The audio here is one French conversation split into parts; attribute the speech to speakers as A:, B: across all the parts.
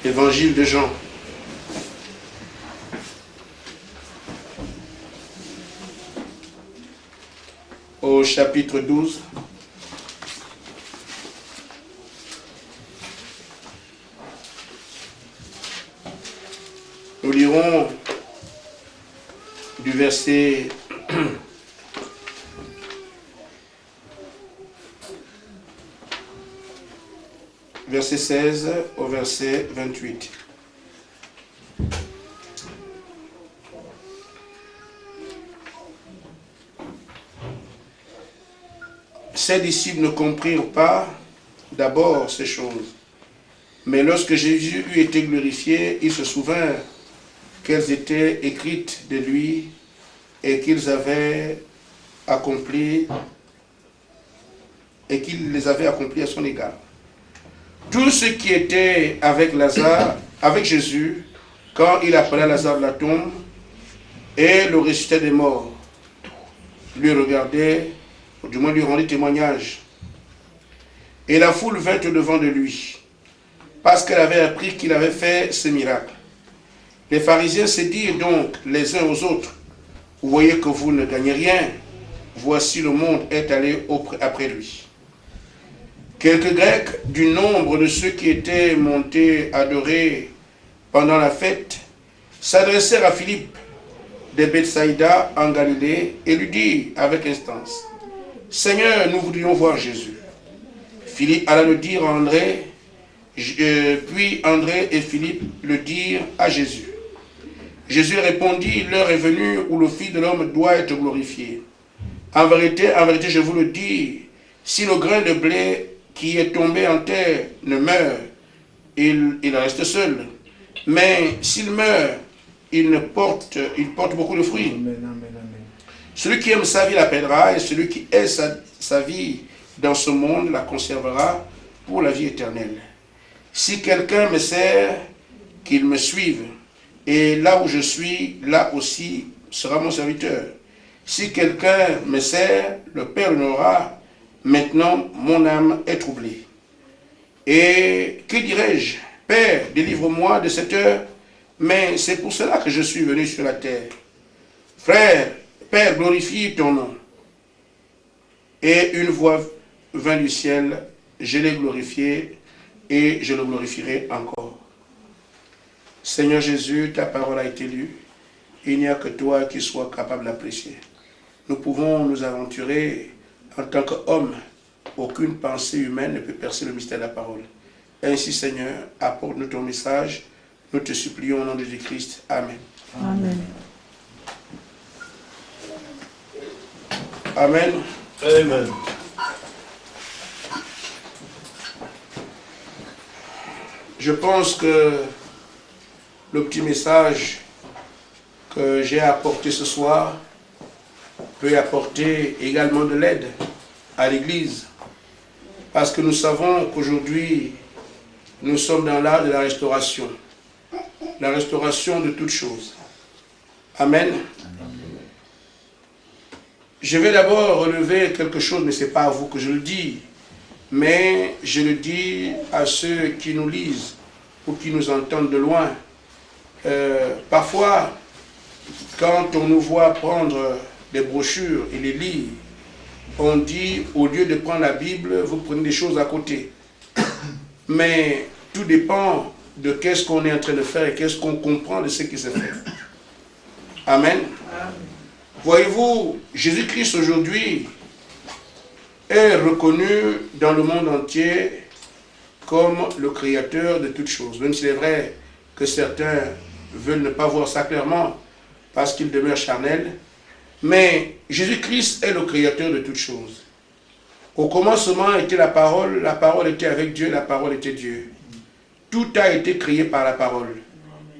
A: Évangile de Jean. Au chapitre 12. Nous lirons du verset verset 16 au verset 28. Ses disciples ne comprirent pas d'abord ces choses. Mais lorsque Jésus eut été glorifié, ils se souvinrent qu'elles étaient écrites de lui et qu'ils avaient accompli et qu'il les avait accomplies à son égard. Tous ceux qui étaient avec Lazare, avec Jésus, quand il appela Lazare de la tombe et le ressuscitait des morts, lui regardaient, ou du moins lui rendaient témoignage. Et la foule vint au-devant de lui, parce qu'elle avait appris qu'il avait fait ce miracle. Les pharisiens se dirent donc les uns aux autres, « Vous voyez que vous ne gagnez rien, voici le monde est allé après lui. » Quelques Grecs du nombre de ceux qui étaient montés adorer pendant la fête s'adressèrent à Philippe de Bethsaïda en Galilée et lui dirent avec instance, « Seigneur, nous voudrions voir Jésus. » Philippe alla le dire à André, puis André et Philippe le dirent à Jésus. Jésus répondit, « L'heure est venue où le Fils de l'homme doit être glorifié. En vérité, je vous le dis, si le grain de blé qui est tombé en terre ne meurt, il reste seul. Mais s'il meurt, il porte beaucoup de fruits. Amen, amen, amen. Celui qui aime sa vie la perdra, et celui qui hait sa vie dans ce monde la conservera pour la vie éternelle. Si quelqu'un me sert, qu'il me suive, et là où je suis, là aussi sera mon serviteur. Si quelqu'un me sert, le Père l'honorera. Maintenant, mon âme est troublée. Et que dirais-je? Père, délivre-moi de cette heure, mais c'est pour cela que je suis venu sur la terre. Frère, Père, glorifie ton nom. Et une voix vint du ciel, je l'ai glorifié et je le glorifierai encore. Seigneur Jésus, ta parole a été lue. Il n'y a que toi qui sois capable d'apprécier. Nous pouvons nous aventurer en tant qu'homme. Aucune pensée humaine ne peut percer le mystère de la parole. Ainsi, Seigneur, apporte-nous ton message. Nous te supplions au nom de Jésus-Christ. Amen.
B: Amen.
A: Amen.
C: Amen.
A: Je pense que le petit message que j'ai apporté ce soir peut apporter également de l'aide à l'Église. Parce que nous savons qu'aujourd'hui, nous sommes dans l'art de la restauration. La restauration de toutes choses. Amen. Je vais d'abord relever quelque chose, mais ce n'est pas à vous que je le dis. Mais je le dis à ceux qui nous lisent ou qui nous entendent de loin. Parfois, quand on nous voit prendre des brochures et les lire, on dit, au lieu de prendre la Bible, vous prenez des choses à côté. Mais tout dépend de qu'est-ce qu'on est en train de faire et qu'est-ce qu'on comprend de ce qui se fait. Amen. Voyez-vous, Jésus-Christ aujourd'hui est reconnu dans le monde entier comme le créateur de toutes choses. Même s'il est vrai que certains veulent ne pas voir ça clairement parce qu'ils demeurent charnels. Mais Jésus-Christ est le créateur de toutes choses. Au commencement était la parole était avec Dieu, la parole était Dieu. Tout a été créé par la parole.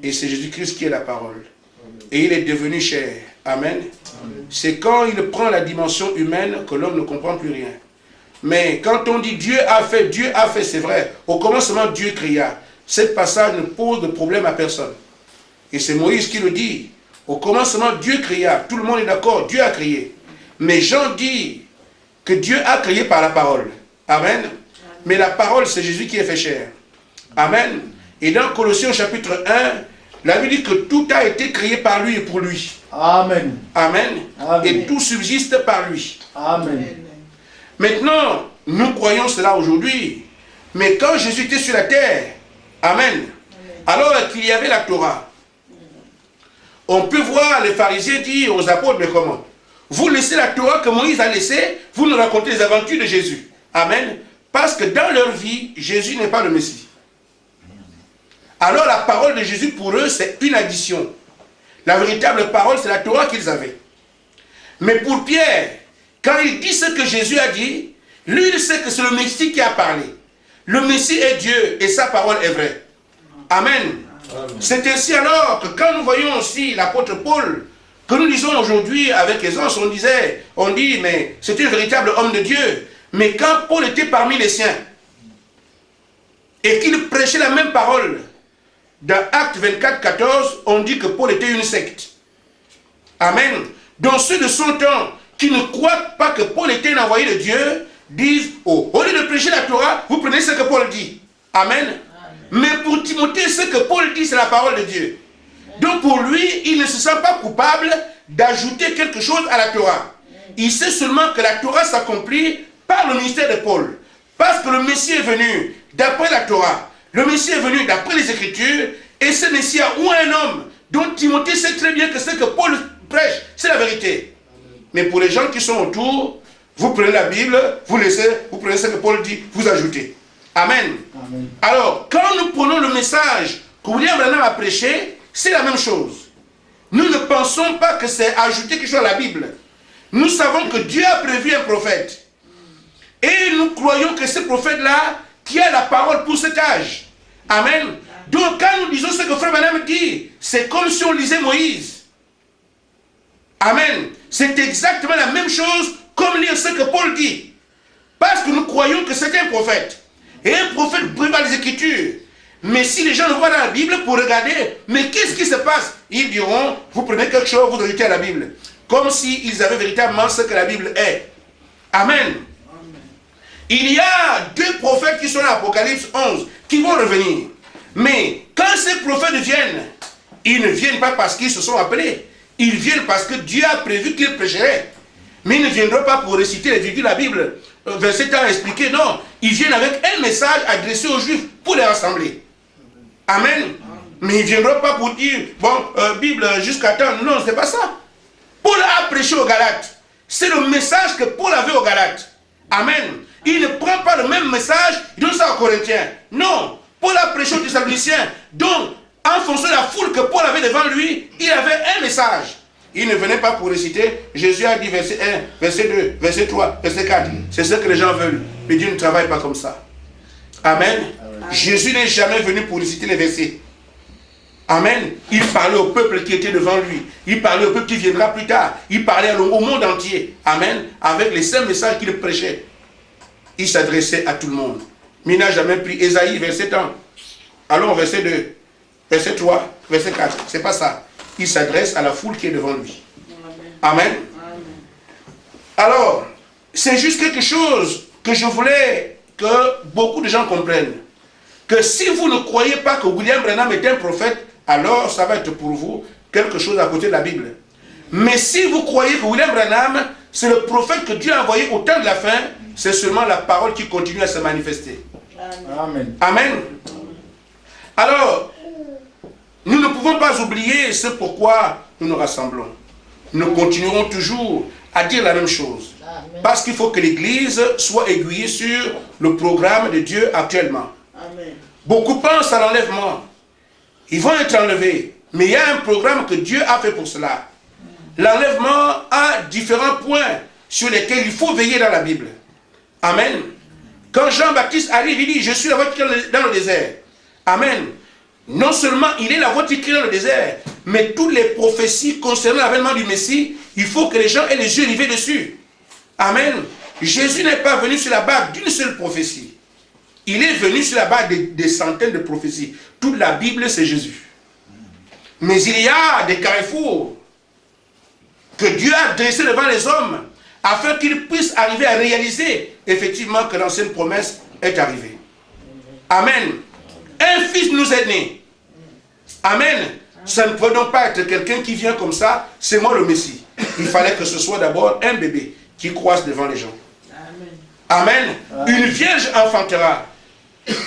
A: Et c'est Jésus-Christ qui est la parole. Et il est devenu chair. Amen. C'est quand il prend la dimension humaine que l'homme ne comprend plus rien. Mais quand on dit Dieu a fait, c'est vrai. Au commencement, Dieu créa. Cette passage ne pose de problème à personne. Et c'est Moïse qui le dit. Au commencement, Dieu créa. Tout le monde est d'accord, Dieu a créé. Mais Jean dit que Dieu a créé par la parole. Amen. Mais la parole, c'est Jésus qui est fait chair. Amen. Et dans Colossiens chapitre 1, la Bible dit que tout a été créé par lui et pour lui.
B: Amen.
A: Amen.
B: Amen.
A: Et tout subsiste par lui.
B: Amen.
A: Maintenant, nous croyons cela aujourd'hui. Mais quand Jésus était sur la terre, Amen, alors qu'il y avait la Torah, on peut voir les pharisiens dire aux apôtres, mais comment? Vous laissez la Torah que Moïse a laissée, vous nous racontez les aventures de Jésus. Amen. Parce que dans leur vie, Jésus n'est pas le Messie. Alors la parole de Jésus pour eux, c'est une addition. La véritable parole, c'est la Torah qu'ils avaient. Mais pour Pierre, quand il dit ce que Jésus a dit, lui, il sait que c'est le Messie qui a parlé. Le Messie est Dieu et sa parole est vraie. Amen. C'est ainsi alors que quand nous voyons aussi l'apôtre Paul, que nous lisons aujourd'hui avec aisance, on dit, mais c'était un véritable homme de Dieu. Mais quand Paul était parmi les siens, et qu'il prêchait la même parole, dans Actes 24, 14, on dit que Paul était une secte. Amen. Donc ceux de son temps qui ne croient pas que Paul était un envoyé de Dieu, disent, oh, au lieu de prêcher la Torah, vous prenez ce que Paul dit. Amen. Amen. Mais pour Timothée, ce que Paul dit, c'est la parole de Dieu. Donc pour lui, il ne se sent pas coupable d'ajouter quelque chose à la Torah. Il sait seulement que la Torah s'accomplit par le ministère de Paul. Parce que le Messie est venu d'après la Torah. Le Messie est venu d'après les Écritures. Et ce Messie ou un homme dont Timothée sait très bien que ce que Paul prêche, c'est la vérité. Mais pour les gens qui sont autour, vous prenez la Bible, vous prenez ce que Paul dit, vous ajoutez. Amen. Amen. Alors, quand nous prenons le message que William Branham a prêché, c'est la même chose. Nous ne pensons pas que c'est ajouter quelque chose à la Bible. Nous savons que Dieu a prévu un prophète. Et nous croyons que ce prophète-là, qui a la parole pour cet âge. Amen. Donc, quand nous disons ce que Frère Branham dit, c'est comme si on lisait Moïse. Amen. C'est exactement la même chose comme lire ce que Paul dit. Parce que nous croyons que c'est un prophète. Et un prophète prépare les Écritures. Mais si les gens le voient dans la Bible pour regarder, mais qu'est-ce qui se passe? Ils diront, vous prenez quelque chose, vous ajoutez à la Bible. Comme s'ils avaient véritablement ce que la Bible est. Amen. Il y a deux prophètes qui sont dans l'Apocalypse 11, qui vont revenir. Mais quand ces prophètes viennent, ils ne viennent pas parce qu'ils se sont appelés. Ils viennent parce que Dieu a prévu qu'ils prêcheraient. Mais ils ne viendront pas pour réciter les virgules de la Bible. Verset 1 expliqué, non. Ils viennent avec un message adressé aux Juifs pour les rassembler. Amen. Mais ils ne viendront pas pour dire, bon, Bible jusqu'à temps. Non, c'est pas ça. Paul a prêché aux Galates. C'est le message que Paul avait aux Galates. Amen. Il ne prend pas le même message, il donne ça aux Corinthiens. Non. Paul a prêché aux Thessaloniciens. Donc, en fonction de la foule que Paul avait devant lui, il avait un message. Il ne venait pas pour réciter. Jésus a dit verset 1, verset 2, verset 3, verset 4. C'est ce que les gens veulent. Mais Dieu ne travaille pas comme ça. Amen. Amen. Jésus n'est jamais venu pour réciter les versets. Amen. Il parlait au peuple qui était devant lui. Il parlait au peuple qui viendra plus tard. Il parlait au monde entier. Amen. Avec les cinq messages qu'il prêchait. Il s'adressait à tout le monde. Mais il n'a jamais pris Ésaïe, verset 1. Allons, verset 2, verset 3, verset 4. C'est pas ça. Il s'adresse à la foule qui est devant lui. Amen. Amen. Alors, c'est juste quelque chose que je voulais que beaucoup de gens comprennent. Que si vous ne croyez pas que William Branham est un prophète, alors ça va être pour vous quelque chose à côté de la Bible. Mais si vous croyez que William Branham, c'est le prophète que Dieu a envoyé au temps de la fin, c'est seulement la parole qui continue à se manifester. Amen. Amen. Alors, nous ne pouvons pas oublier ce pourquoi nous nous rassemblons. Nous continuerons toujours à dire la même chose. Amen. Parce qu'il faut que l'Église soit aiguillée sur le programme de Dieu actuellement. Amen. Beaucoup pensent à l'enlèvement. Ils vont être enlevés. Mais il y a un programme que Dieu a fait pour cela. L'enlèvement a différents points sur lesquels il faut veiller dans la Bible. Amen. Quand Jean-Baptiste arrive, il dit, je suis la voix qui crie dans le désert. Amen. Non seulement il est la voix qui crie dans le désert, mais toutes les prophéties concernant l'avènement du Messie, il faut que les gens aient les yeux rivés dessus. Amen. Jésus n'est pas venu sur la base d'une seule prophétie. Il est venu sur la base des centaines de prophéties. Toute la Bible, c'est Jésus. Mais il y a des carrefours que Dieu a dressés devant les hommes afin qu'ils puissent arriver à réaliser effectivement que l'ancienne promesse est arrivée. Amen. Un fils nous est né. Amen. Ça ne peut donc pas être quelqu'un qui vient comme ça, c'est moi le Messie. Il fallait que ce soit d'abord un bébé qui croise devant les gens. Amen. Une vierge enfantera.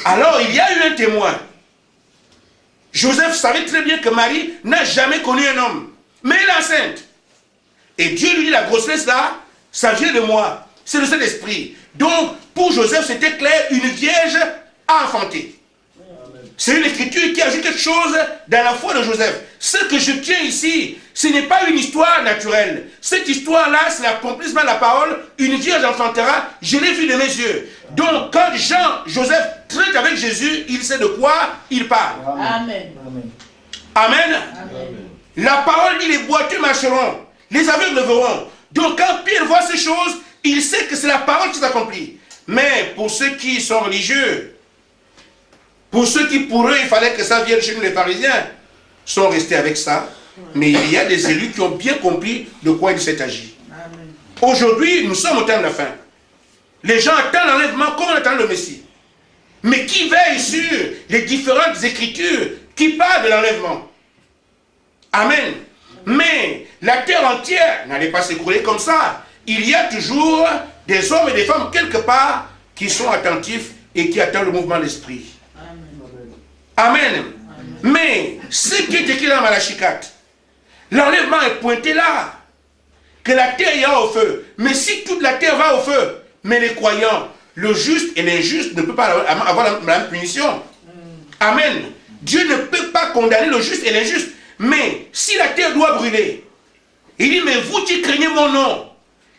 A: Alors il y a eu un témoin. Joseph savait très bien que Marie n'a jamais connu un homme. Mais elle est enceinte. Et Dieu lui dit, la grossesse là, ça vient de moi. C'est le Saint-Esprit. Donc, pour Joseph, c'était clair, une vierge a enfanté. C'est une écriture qui ajoute quelque chose dans la foi de Joseph. Ce que je tiens ici, ce n'est pas une histoire naturelle. Cette histoire-là, c'est l'accomplissement de la parole. Une vierge enfantera, je l'ai vu de mes yeux. Donc, quand Joseph traite avec Jésus, il sait de quoi il parle.
B: Amen.
A: Amen. La parole dit, les boiteux marcheront, les aveugles verront. Donc, quand Pierre voit ces choses, il sait que c'est la parole qui s'accomplit. Mais pour ceux qui sont religieux, pour ceux qui, pour eux, il fallait que ça vienne chez nous, les pharisiens, sont restés avec ça. Mais il y a des élus qui ont bien compris de quoi il s'est agi. Aujourd'hui, nous sommes au temps de la fin. Les gens attendent l'enlèvement comme on attend le Messie. Mais qui veille sur les différentes écritures qui parlent de l'enlèvement? Amen. Mais la terre entière n'allait pas s'écrouler comme ça. Il y a toujours des hommes et des femmes quelque part qui sont attentifs et qui attendent le mouvement de l'esprit. Amen. Mais ce qui est écrit dans Malachie 4, l'enlèvement est pointé là. Que la terre ira au feu. Mais si toute la terre va au feu, mais les croyants, le juste et l'injuste ne peuvent pas avoir la même punition. Amen. Dieu ne peut pas condamner le juste et l'injuste. Mais si la terre doit brûler, il dit, mais vous qui craignez mon nom,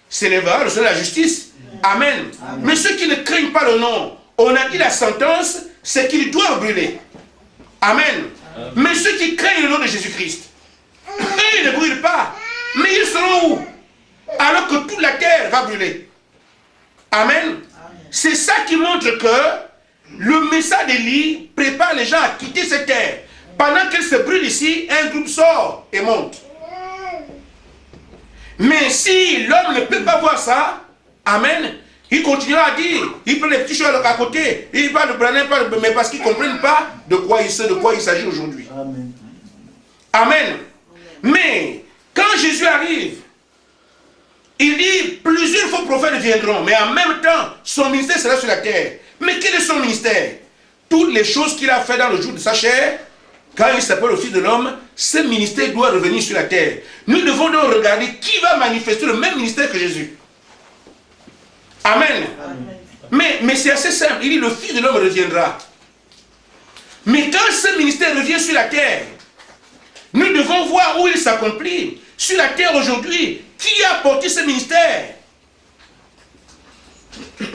A: s'élèvera le Seigneur de la justice. Amen. Mais ceux qui ne craignent pas le nom, on a dit la sentence, c'est qu'ils doivent brûler. Amen. Mais ceux qui craignent le nom de Jésus-Christ, eux, ils ne brûlent pas. Mais ils seront où? Alors que toute la terre va brûler. Amen. C'est ça qui montre que le message d'Élie prépare les gens à quitter cette terre. Pendant qu'elle se brûle ici, un groupe sort et monte. Mais si l'homme ne peut pas voir ça, amen, il continuera à dire, il prend les petits choses à côté, il parle de Branham, mais parce qu'ils ne comprennent pas de quoi il s'agit aujourd'hui. Amen. Amen. Mais quand Jésus arrive, il dit, plusieurs faux prophètes viendront, mais en même temps, son ministère sera sur la terre. Mais quel est son ministère? Toutes les choses qu'il a fait dans le jour de sa chair, quand il s'appelle le Fils de l'homme, ce ministère doit revenir sur la terre. Nous devons donc regarder qui va manifester le même ministère que Jésus. Amen. Mais c'est assez simple. Il dit, le Fils de l'homme reviendra. Mais quand ce ministère revient sur la terre, nous devons voir où il s'accomplit. Sur la terre aujourd'hui, qui a porté ce ministère?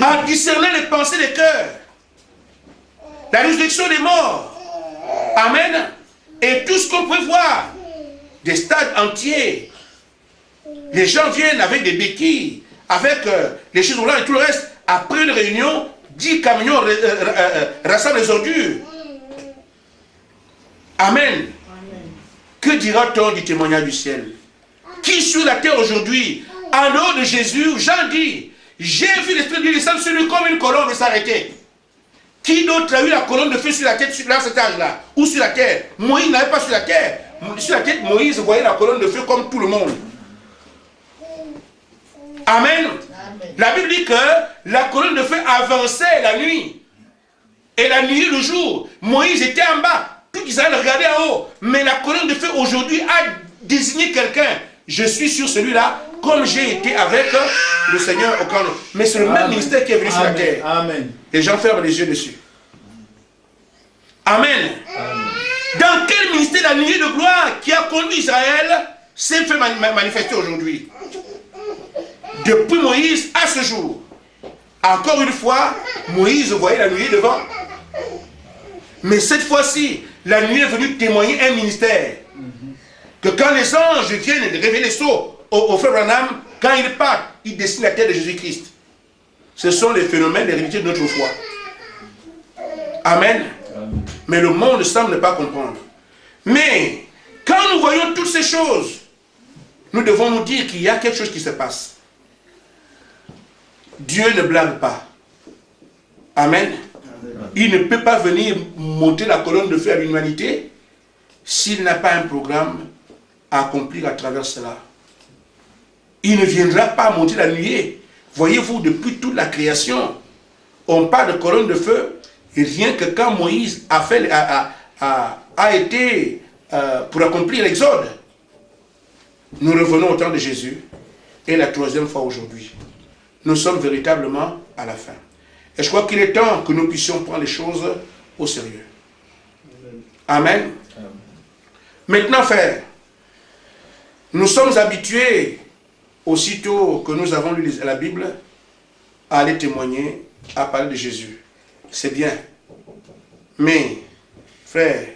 A: En discernant les pensées des cœurs. La résurrection des morts. Amen. Et tout ce qu'on peut voir. Des stades entiers. Les gens viennent avec des béquilles, avec les choses roulantes et tout le reste. Après une réunion, 10 camions rassemblent les ordures. Amen. Que dira-t-on du témoignage du ciel? Qui sur la terre aujourd'hui, en dehors de Jésus, Jean dit, j'ai vu l'Esprit de Dieu descendre sur lui comme une colombe et s'arrêter. Qui d'autre a eu la colonne de feu sur la tête, dans cet âge-là? Ou sur la terre? Moïse n'avait pas sur la terre. Sur la tête, Moïse voyait la colonne de feu comme tout le monde. Amen. La Bible dit que la colonne de feu avançait la nuit. Et la nuit, le jour. Moïse était en bas. Tout Israël regardait en haut. Mais la colonne de feu aujourd'hui a désigné quelqu'un. Je suis sur celui-là, comme j'ai été avec le Seigneur au camp. Mais c'est le même ministère qui est venu sur la terre.
C: Amen.
A: Les gens ferment les yeux dessus. Amen. Dans quel ministère la nuée de gloire qui a conduit Israël s'est fait manifester aujourd'hui? Depuis Moïse à ce jour. Encore une fois, Moïse voyait la nuée devant. Mais cette fois-ci, la nuée est venue témoigner un ministère. Que quand les anges viennent révéler ça au frère Branham, quand ils partent, ils dessinent la terre de Jésus-Christ. Ce sont les phénomènes, les réalités de notre foi. Amen. Mais le monde semble ne pas comprendre. Mais, quand nous voyons toutes ces choses, nous devons nous dire qu'il y a quelque chose qui se passe. Dieu ne blâme pas. Amen. il ne peut pas venir monter la colonne de feu à l'humanité s'il n'a pas un programme à accomplir à travers cela. Il ne viendra pas monter la nuée. Voyez-vous, depuis toute la création, on parle de colonne de feu, et rien que quand Moïse a été pour accomplir l'exode, nous revenons au temps de Jésus, et la troisième fois aujourd'hui. Nous sommes véritablement à la fin. Et je crois qu'il est temps que nous puissions prendre les choses au sérieux. Amen. Amen. Maintenant, frères, nous sommes habitués, aussitôt que nous avons lu la Bible, à aller témoigner, à parler de Jésus. C'est bien. Mais, frères,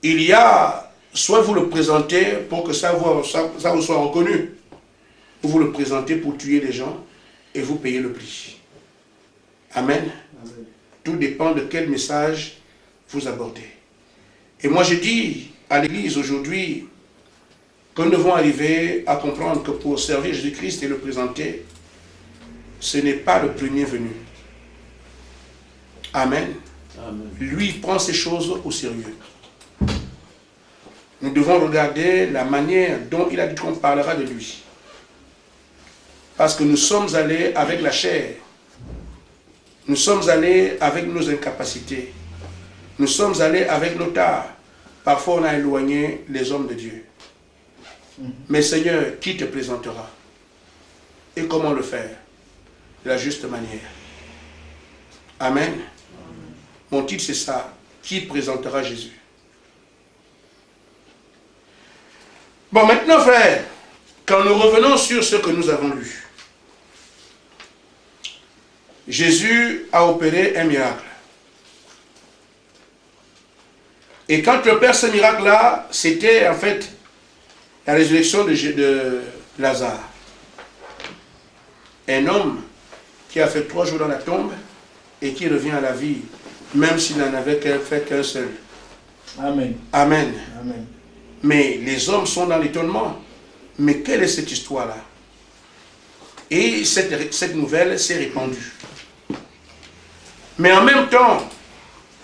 A: il y a, soit vous le présentez pour que ça vous soit reconnu, ou vous le présentez pour tuer les gens, et vous payez le prix. Amen. Amen. Tout dépend de quel message vous abordez. Et moi je dis à l'église aujourd'hui que nous devons arriver à comprendre que pour servir Jésus-Christ et le présenter, ce n'est pas le premier venu. Amen. Amen. Lui prend ces choses au sérieux. Nous devons regarder la manière dont il a dit qu'on parlera de lui. Parce que nous sommes allés avec la chair. Nous sommes allés avec nos incapacités. Nous sommes allés avec nos tares. Parfois, on a éloigné les hommes de Dieu. Mais Seigneur, qui te présentera? Et comment le faire? De la juste manière. Amen. Mon titre, c'est ça. Qui présentera Jésus? Bon, maintenant, frère, quand nous revenons sur ce que nous avons lu, Jésus a opéré un miracle. Et quand il opère ce miracle-là, c'était en fait la résurrection de Lazare. Un homme qui a fait 3 jours dans la tombe et qui revient à la vie, même s'il n'en avait fait qu'un seul. Amen. Amen. Amen. Mais les hommes sont dans l'étonnement. Mais quelle est cette histoire-là? Et cette nouvelle s'est répandue. Mais en même temps,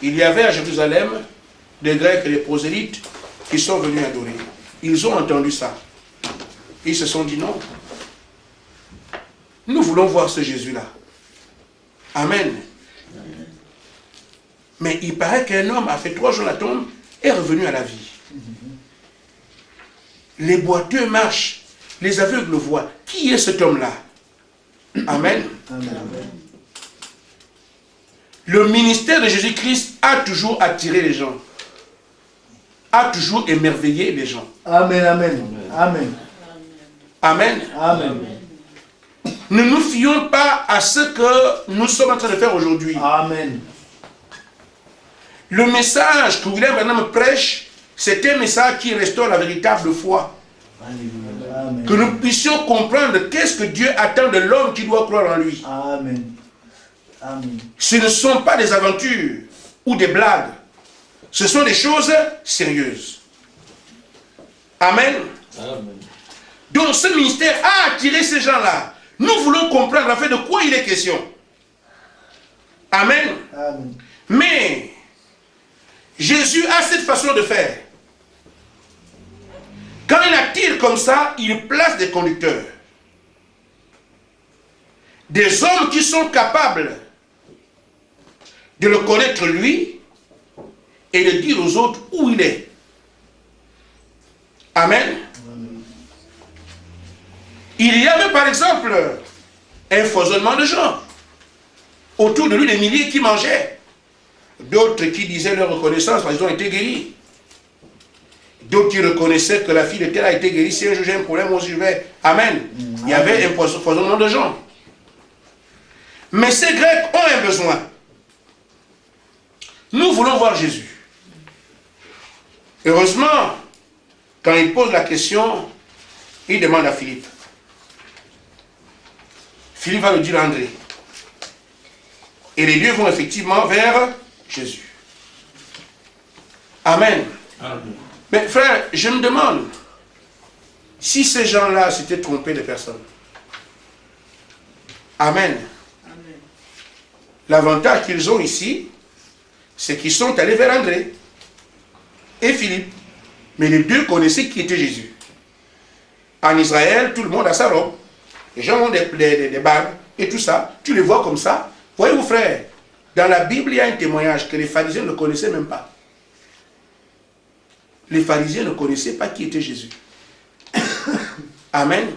A: il y avait à Jérusalem des Grecs et des prosélytes qui sont venus adorer. Ils ont entendu ça. Ils se sont dit non. Nous voulons voir ce Jésus-là. Amen. Amen. Mais il paraît qu'un homme a fait 3 jours la tombe et est revenu à la vie. Les boiteux marchent, les aveugles le voient. Qui est cet homme-là? Amen. Amen. Le ministère de Jésus-Christ a toujours attiré les gens, a toujours émerveillé les gens. Amen, amen, amen. Amen. Amen. Ne nous fions pas à ce que nous sommes en train de faire aujourd'hui. Amen. Le message que William Branham prêche, c'est un message qui restaure la véritable foi. Amen. Que nous puissions comprendre qu'est-ce que Dieu attend de l'homme qui doit croire en lui. Amen. Amen. Ce ne sont pas des aventures ou des blagues. Ce sont des choses sérieuses. Amen. Amen. Donc ce ministère a attiré ces gens-là. Nous voulons comprendre en fait de quoi il est question. Amen. Amen. Mais Jésus a cette façon de faire. Quand il attire comme ça, il place des conducteurs. Des hommes qui sont capables de le connaître lui et de dire aux autres où il est. Amen. Amen. Il y avait par exemple un foisonnement de gens. Autour de lui, des milliers qui mangeaient. D'autres qui disaient leur reconnaissance parce qu'ils ont été guéris. D'autres qui reconnaissaient que la fille de tel a été guérie. Si un jour j'ai un problème, moi aussi je vais. Amen. Il y avait un foisonnement de gens. Mais ces Grecs ont un besoin. Nous voulons voir Jésus. Heureusement, quand il pose la question, il demande à Philippe. Philippe va le dire à André. Et les deux vont effectivement vers Jésus. Amen. Amen. Mais frère, je me demande si ces gens-là s'étaient trompés de personne. Amen. Amen. L'avantage qu'ils ont ici, c'est qu'ils sont allés vers André et Philippe. Mais les deux connaissaient qui était Jésus. En Israël, tout le monde a sa robe. Les gens ont des barbes et tout ça. Tu les vois comme ça. Voyez-vous, frère, dans la Bible, il y a un témoignage que les pharisiens ne connaissaient même pas. Les pharisiens ne connaissaient pas qui était Jésus. Amen.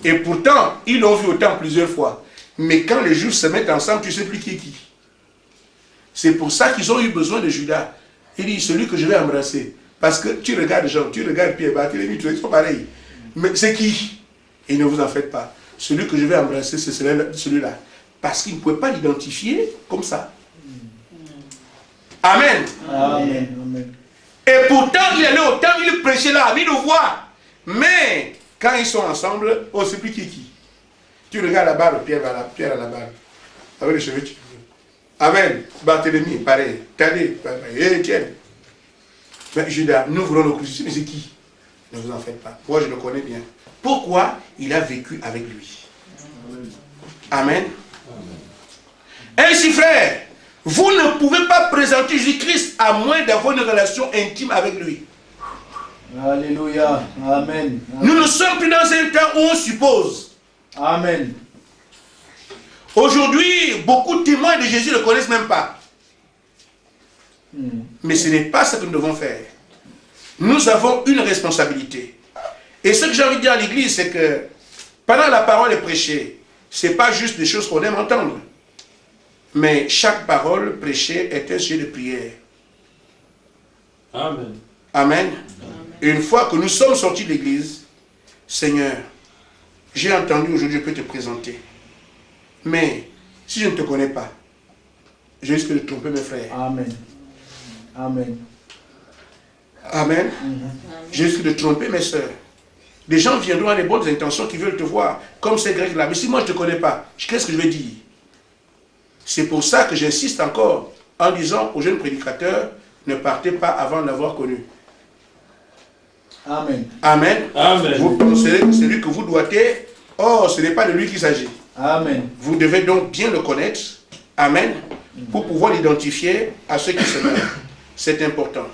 A: Et pourtant, ils l'ont vu au temple plusieurs fois. Mais quand les Juifs se mettent ensemble, tu ne sais plus qui est qui. C'est pour ça qu'ils ont eu besoin de Judas. Il dit, celui que je vais embrasser. Parce que tu regardes Jean, tu regardes Pierre, Barthélemy, ils sont pareils. Mais c'est qui? Et ne vous en faites pas. Celui que je vais embrasser, c'est celui-là. Parce qu'ils ne pouvaient pas l'identifier comme ça. Amen.
B: Amen. Amen.
A: Et pourtant, il allait au temple, il prêchait là, il le voit. Mais quand ils sont ensemble, on ne sait plus qui est qui. Tu regardes là-bas, Pierre à la barbe. Avec les cheveux. Amen. Barthélemy, pareil. Thaddée, pareil. Étienne. Mais Judas, nous voulons le crucifier, mais c'est qui? Ne vous en faites pas. Moi, je le connais bien. Pourquoi? Il a vécu avec lui. Amen. Ainsi, frère, vous ne pouvez pas présenter Jésus-Christ à moins d'avoir une relation intime avec lui.
B: Alléluia. Amen.
A: Nous ne sommes plus dans un temps où on suppose.
B: Amen.
A: Aujourd'hui, beaucoup de témoins de Jésus ne le connaissent même pas. Mais ce n'est pas ce que nous devons faire. Nous avons une responsabilité. Et ce que j'ai envie de dire à l'église, c'est que pendant la parole est prêchée, ce n'est pas juste des choses qu'on aime entendre. Mais chaque parole prêchée est un sujet de prière.
C: Amen.
A: Amen. Et une fois que nous sommes sortis de l'église, Seigneur, j'ai entendu aujourd'hui, je peux te présenter. Mais si je ne te connais pas, je risque de tromper mes frères.
B: Amen. Amen.
A: Amen. Je risque de tromper mes soeurs. Des gens viendront à des bonnes intentions qui veulent te voir, comme ces Grecs-là. Mais si moi je ne te connais pas, qu'est-ce que je vais dire? C'est pour ça que j'insiste encore en disant aux jeunes prédicateurs, ne partez pas avant de l'avoir connu.
B: Amen.
A: Amen.
C: Amen.
A: Vous pensez que celui que vous doitez, oh, ce n'est pas de lui qu'il s'agit.
B: Amen.
A: Vous devez donc bien le connaître. Amen. Pour pouvoir l'identifier à ceux qui se meurent. C'est important.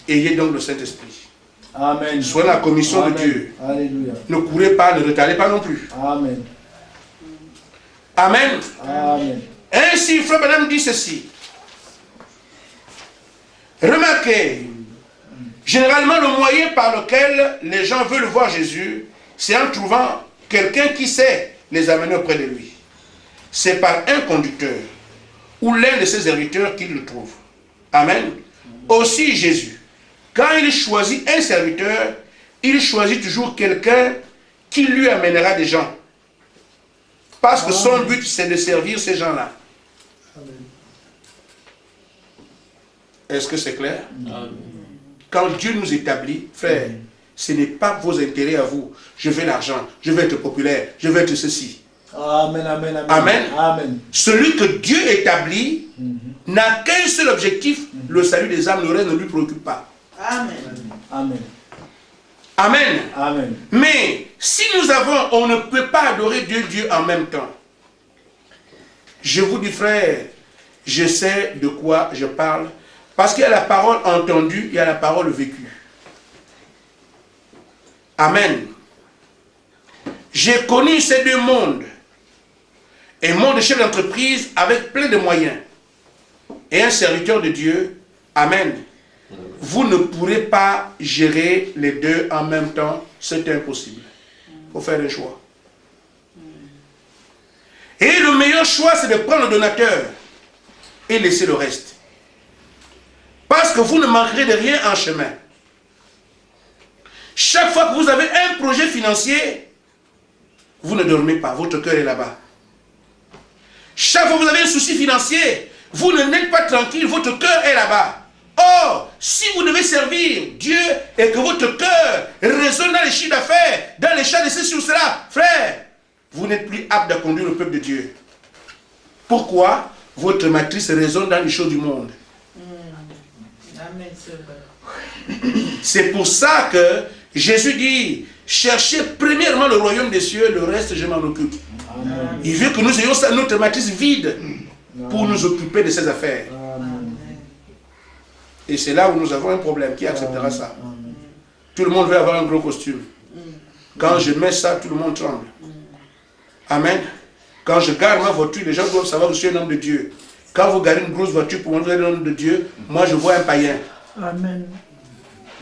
A: Ayez donc le Saint-Esprit.
B: Amen.
A: Soyez la commission
B: Amen.
A: de Dieu.
B: Alléluia.
A: Ne courez pas, ne retardez pas non plus.
B: Amen.
A: Amen.
B: Amen.
A: Ainsi, Frère Branham dit ceci. Remarquez, généralement le moyen par lequel les gens veulent voir Jésus, c'est en trouvant quelqu'un qui sait les amener auprès de lui. C'est par un conducteur ou l'un de ses serviteurs qu'ils le trouvent. Amen. Aussi Jésus, quand il choisit un serviteur, il choisit toujours quelqu'un qui lui amènera des gens. Parce que son but, c'est de servir ces gens-là. Est-ce que c'est clair?
C: Amen.
A: Quand Dieu nous établit, frère, ce n'est pas vos intérêts à vous. Je veux l'argent, je veux être populaire, je veux être ceci.
B: Amen. Amen. Amen.
A: Amen.
B: Amen.
A: Celui que Dieu établit n'a qu'un seul objectif, le salut des âmes, le reste ne lui préoccupe pas.
D: Amen.
B: Amen.
A: Amen.
B: Amen.
A: Mais si nous avons, on ne peut pas adorer Dieu en même temps. Je vous dis, frère, je sais de quoi je parle. Parce qu'il y a la parole entendue, il y a la parole vécue. Amen. J'ai connu ces deux mondes. Un monde de chef d'entreprise avec plein de moyens. Et un serviteur de Dieu. Amen. Vous ne pourrez pas gérer les deux en même temps. C'est impossible. Il faut faire un choix. Et le meilleur choix, c'est de prendre le donateur et laisser le reste. Parce que vous ne manquerez de rien en chemin. Chaque fois que vous avez un projet financier, vous ne dormez pas, votre cœur est là-bas. Chaque fois que vous avez un souci financier, vous ne n'êtes pas tranquille, votre cœur est là-bas. Or, si vous devez servir Dieu et que votre cœur résonne dans les chiffres d'affaires, dans les chats de ceci ou cela, frère, vous n'êtes plus apte à conduire le peuple de Dieu. Pourquoi? Votre matrice résonne dans les choses du monde. C'est pour ça que Jésus dit, cherchez premièrement le royaume des cieux, le reste je m'en occupe.
B: Amen.
A: Il veut que nous ayons notre matrice vide. pour nous occuper de ses affaires.
B: Amen.
A: Et c'est là où nous avons un problème. Qui acceptera ça?
B: Amen.
A: Tout le monde veut avoir un gros costume. Quand je mets ça, tout le monde tremble. Amen. Quand je garde ma voiture, les gens doivent savoir que je suis un homme de Dieu. Quand vous gardez une grosse voiture pour montrer un homme de Dieu, moi je vois un païen.
C: Amen.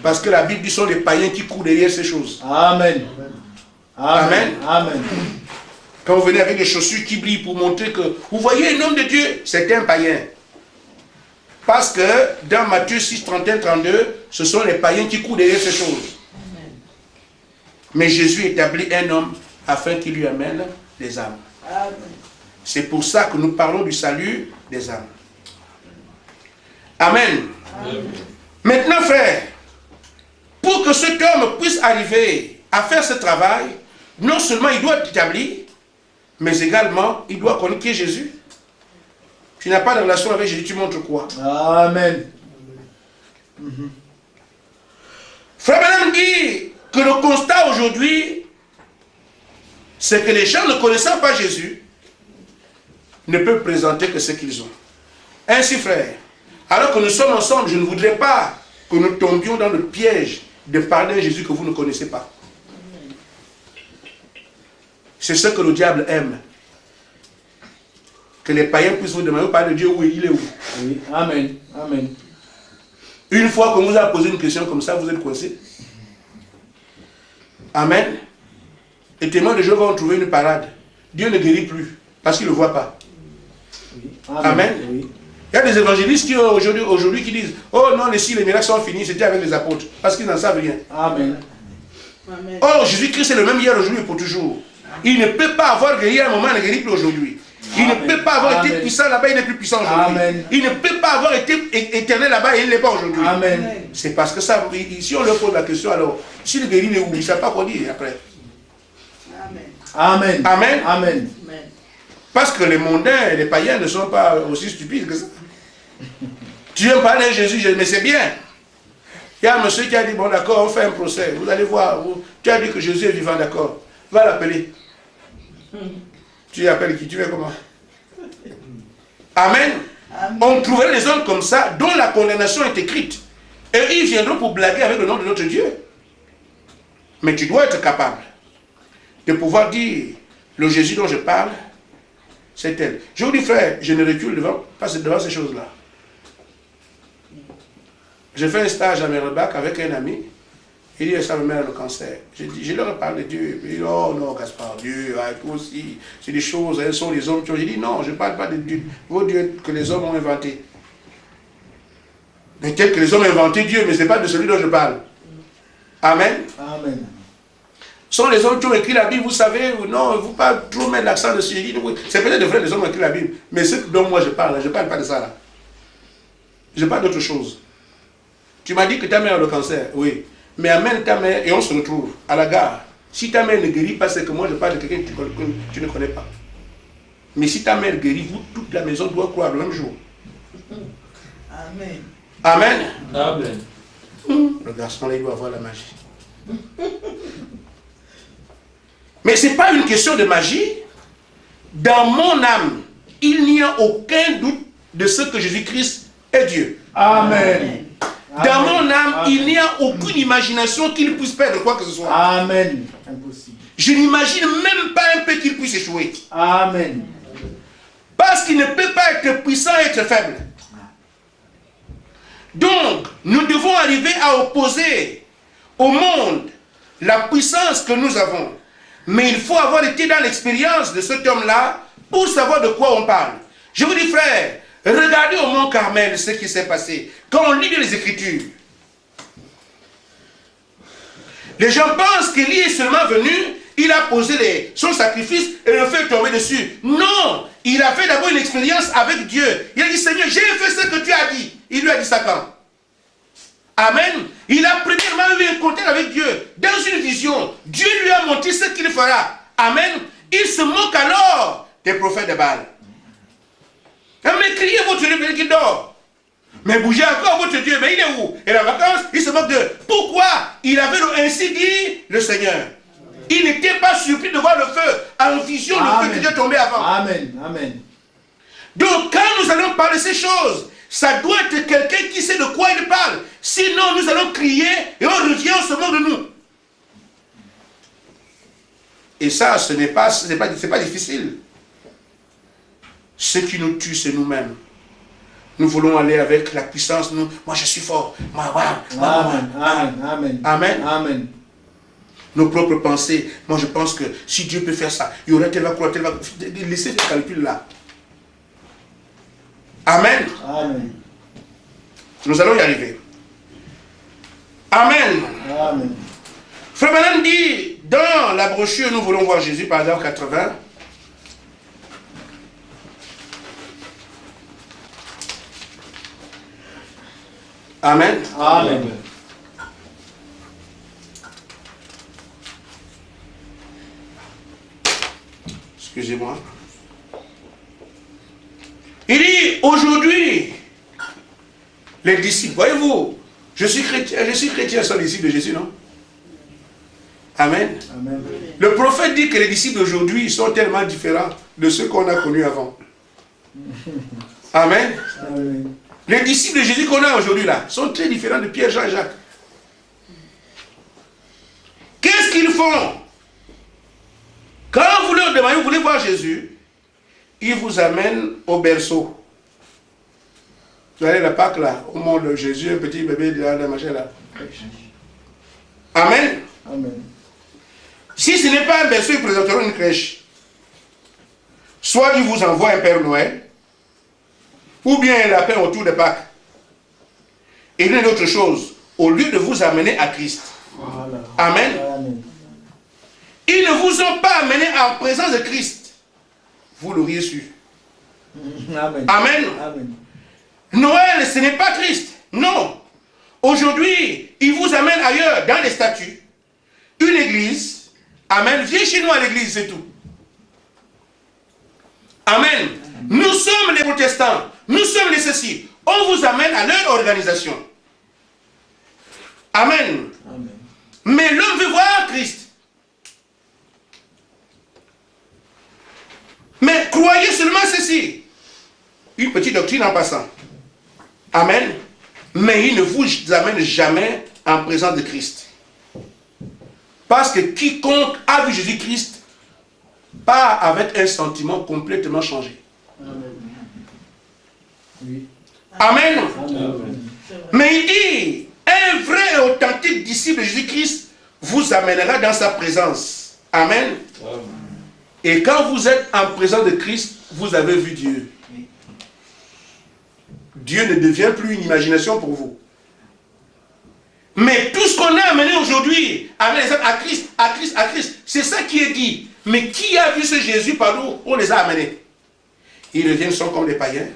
A: Parce que la Bible dit que ce sont les païens qui courent derrière ces choses.
B: Amen.
A: Amen.
B: Amen.
A: Quand vous venez avec des chaussures qui brillent pour montrer que vous voyez un homme de Dieu, c'est un païen. Parce que dans Matthieu 6, 31, 32, ce sont les païens qui courent derrière ces choses. Mais Jésus établit un homme afin qu'il lui amène des âmes. C'est pour ça que nous parlons du salut des âmes. Amen. Amen. Maintenant, frère, pour que cet homme puisse arriver à faire ce travail, non seulement il doit être établi, mais également il doit connaître qui est Jésus. Tu n'as pas de relation avec Jésus, tu montres quoi?
B: Amen.
A: Frère Branham dit que le constat aujourd'hui, c'est que les gens ne connaissant pas Jésus ne peuvent présenter que ce qu'ils ont. Ainsi, frère, alors que nous sommes ensemble, je ne voudrais pas que nous tombions dans le piège de parler d'un Jésus que vous ne connaissez pas. C'est ce que le diable aime. Que les païens puissent vous demander, vous parlez de Dieu, où il est où?
B: Oui. Amen. Amen.
A: Une fois qu'on vous a posé une question comme ça, vous êtes coincé. Amen. Les témoins de Jéhovah vont trouver une parade. Dieu ne guérit plus, parce qu'il ne le voit pas.
B: Oui.
A: Amen.
B: Oui.
A: Il y a des évangélistes qui aujourd'hui qui disent, oh non, les miracles sont finis, c'était avec les apôtres, parce qu'ils n'en savent rien.
B: Amen.
A: Oh, Jésus-Christ est le même hier, aujourd'hui et pour toujours. Il ne peut pas avoir guéri à un moment, il ne guérit plus aujourd'hui. Il ne peut pas avoir été puissant là-bas, il n'est plus puissant aujourd'hui. Il ne peut pas avoir été éternel là-bas, et il ne l'est pas aujourd'hui.
B: Amen.
A: C'est parce que ça, si on leur pose la question, alors, s'il guérit, il ne sait pas quoi dire après.
B: Amen.
A: Amen.
B: Amen.
A: Parce que les mondains et les païens ne sont pas aussi stupides que ça. Tu aimes parler de Jésus, mais c'est bien. Il y a un monsieur qui a dit, bon d'accord, on fait un procès. Vous allez voir, tu as dit que Jésus est vivant, d'accord. Va l'appeler. Tu appelles qui? Tu veux comment? Amen. Amen. On trouverait des hommes comme ça, dont la condamnation est écrite. Et ils viendront pour blaguer avec le nom de notre Dieu. Mais tu dois être capable de pouvoir dire, le Jésus dont je parle, c'est elle. Je vous dis, frère, je ne recule devant ces choses-là. J'ai fait un stage à Merlebac avec un ami. Il dit, ça me met le cancer. Je leur parle de Dieu. Il dit, oh non, Gaspard, Dieu, toi aussi, c'est des choses, elles sont les hommes. J'ai dit, non, je ne parle pas de Dieu. Vos dieux que les hommes ont inventés. Mais tel que les hommes ont inventé Dieu, mais ce n'est pas de celui dont je parle. Amen.
B: Amen.
A: Ce sont les hommes qui ont écrit la Bible, vous savez, non, il ne faut pas trop mettre l'accent dessus. C'est peut-être vrai, les hommes ont écrit la Bible, mais ce dont moi je ne parle pas de ça là. Je parle d'autre chose. Tu m'as dit que ta mère a le cancer, oui. Mais amène ta mère et on se retrouve à la gare. Si ta mère ne guérit pas, c'est que moi je parle de quelqu'un que tu ne connais pas. Mais si ta mère guérit, vous, toute la maison doit croire le même jour.
C: Amen.
A: Amen.
B: Amen.
A: Le garçon là, il doit avoir la magie. Mais ce n'est pas une question de magie. Dans mon âme, il n'y a aucun doute de ce que Jésus-Christ est Dieu.
B: Amen.
A: Dans mon âme, il n'y a aucune imagination qu'il puisse perdre quoi que ce soit.
B: Amen. Impossible.
A: Je n'imagine même pas un peu qu'il puisse échouer.
B: Amen.
A: Parce qu'il ne peut pas être puissant et être faible. Donc, nous devons arriver à opposer au monde la puissance que nous avons. Mais il faut avoir été dans l'expérience de cet homme-là pour savoir de quoi on parle. Je vous dis, frère, regardez au mont Carmel ce qui s'est passé. Quand on lit les Écritures, les gens pensent qu'Élie est seulement venu, il a posé son sacrifice et le feu est tombé dessus. Non, il a fait d'abord une expérience avec Dieu. Il a dit, Seigneur, j'ai fait ce que tu as dit. Il lui a dit ça quand? Amen. Il a premièrement eu un contact avec Dieu. Dans une vision, Dieu lui a montré ce qu'il fera. Amen. Il se moque alors des prophètes de Baal. Mais criez votre Dieu, mais il dort. Mais bougez encore votre Dieu, mais il est où? Et la vacance, il se moque d'eux. Pourquoi? Il avait ainsi dit le Seigneur. Il n'était pas surpris de voir le feu. En vision, le feu qui était tombé avant.
B: Amen. Amen.
A: Donc quand nous allons parler ces choses, ça doit être quelqu'un qui sait de quoi il parle. Sinon nous allons crier et on revient au second de nous. Et ça, ce n'est pas difficile. Ce qui nous tue, c'est nous-mêmes. Nous voulons aller avec la puissance. Moi, je suis fort.
B: Amen.
A: Nos propres pensées. Moi, je pense que si Dieu peut faire ça, il y aurait tellement quoi, tellement. Laissez ce calcul-là. Amen.
B: Amen.
A: Nous allons y arriver. Amen.
B: Amen.
A: Frère Branham dit, dans la brochure, nous voulons voir Jésus, par exemple 80. Amen.
B: Amen.
A: Excusez-moi. Il dit, aujourd'hui, les disciples, voyez-vous, je suis chrétien, sans disciple de Jésus, non? Amen.
B: Amen.
A: Le prophète dit que les disciples d'aujourd'hui sont tellement différents de ceux qu'on a connus avant. Amen.
B: Amen.
A: Les disciples de Jésus qu'on a aujourd'hui là sont très différents de Pierre, Jean et Jacques. Qu'est-ce qu'ils font? Quand vous leur demandez, vous voulez voir Jésus, ils vous amènent au berceau. Vous allez à la Pâque là, au monde de Jésus, un petit bébé de la machin là. Amen.
B: Amen.
A: Si ce n'est pas un berceau, ils présenteront une crèche. Soit ils vous envoient un Père Noël, ou bien un lapin autour de Pâques. Et l'une autre chose, au lieu de vous amener à Christ.
B: Voilà.
A: Amen.
B: Amen.
A: Ils ne vous ont pas amené en présence de Christ. Vous l'auriez su.
B: Amen.
A: Amen.
B: Amen.
A: Noël, ce n'est pas Christ. Non. Aujourd'hui, ils vous amènent ailleurs, dans les statues. Une église. Amen. Viens chez nous à l'église, c'est tout. Amen. Nous sommes les protestants. Nous sommes les ceci. On vous amène à leur organisation. Amen.
B: Amen.
A: Mais l'homme veut voir Christ. Mais croyez seulement ceci. Une petite doctrine en passant. Amen. Mais il ne vous amène jamais en présence de Christ. Parce que quiconque a vu Jésus-Christ part avec un sentiment complètement changé.
B: Amen. Oui.
A: Amen.
B: Amen.
A: Mais il dit, un vrai et authentique disciple de Jésus-Christ vous amènera dans sa présence. Amen.
B: Amen.
A: Et quand vous êtes en présence de Christ, vous avez vu Dieu. Dieu ne devient plus une imagination pour vous. Mais tout ce qu'on a amené aujourd'hui, amené les hommes à Christ, à Christ, à Christ, c'est ça qui est dit. Mais qui a vu ce Jésus par où on les a amenés? Ils reviennent, sont comme des païens.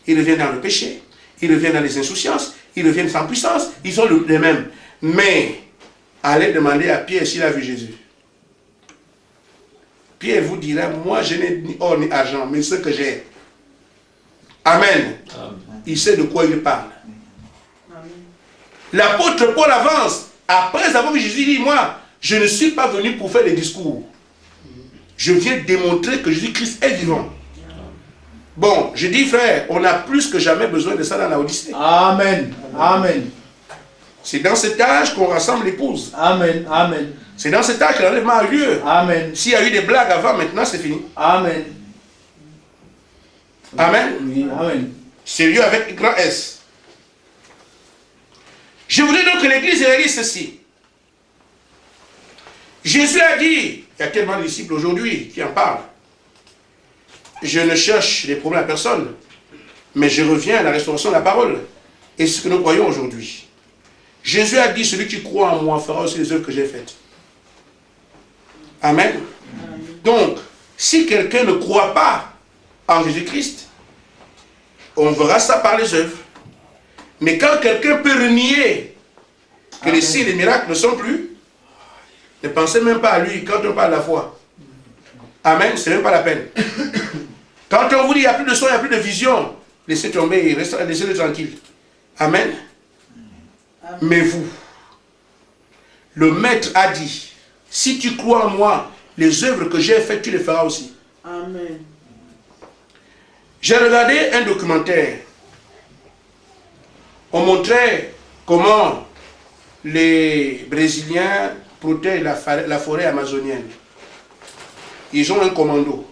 A: Ils reviennent dans le péché. Ils reviennent dans les insouciances. Ils reviennent sans puissance. Ils sont les mêmes. Mais, allez demander à Pierre s'il a vu Jésus. Pierre vous dira, moi je n'ai ni or ni argent, mais ce que j'ai. Amen.
B: Amen.
A: Il sait de quoi il parle. L'apôtre Paul avance. Après avoir vu Jésus, il dit, moi, je ne suis pas venu pour faire des discours. Je viens démontrer que Jésus-Christ est vivant. Bon, je dis, frère, on a plus que jamais besoin de ça dans la Odyssée.
B: Amen. Amen.
A: C'est dans cet âge qu'on rassemble l'épouse.
B: Amen. Amen.
A: C'est dans cet âge que l'enlèvement a lieu.
B: Amen.
A: S'il y a eu des blagues avant, maintenant c'est fini.
B: Amen.
A: Amen.
B: Oui. Amen.
A: Sérieux avec grand S. Je voudrais donc que l'Église réalise ceci. Jésus a dit, il y a tellement de disciples aujourd'hui qui en parlent. Je ne cherche des problèmes à personne, mais je reviens à la restauration de la parole. Et ce que nous croyons aujourd'hui. Jésus a dit, celui qui croit en moi fera aussi les œuvres que j'ai faites. Amen. Donc, si quelqu'un ne croit pas en Jésus-Christ, on verra ça par les œuvres. Mais quand quelqu'un peut renier que les signes et les miracles ne sont plus, ne pensez même pas à lui quand on parle de la foi. Amen, c'est même pas la peine. Quand on vous dit il n'y a plus de son, il n'y a plus de vision, laissez tomber, laissez-le tranquille. Amen. Amen. Mais vous, le maître a dit, si tu crois en moi, les œuvres que j'ai faites, tu les feras aussi.
C: Amen.
A: J'ai regardé un documentaire. On montrait comment les Brésiliens protègent la forêt amazonienne. Ils ont un commando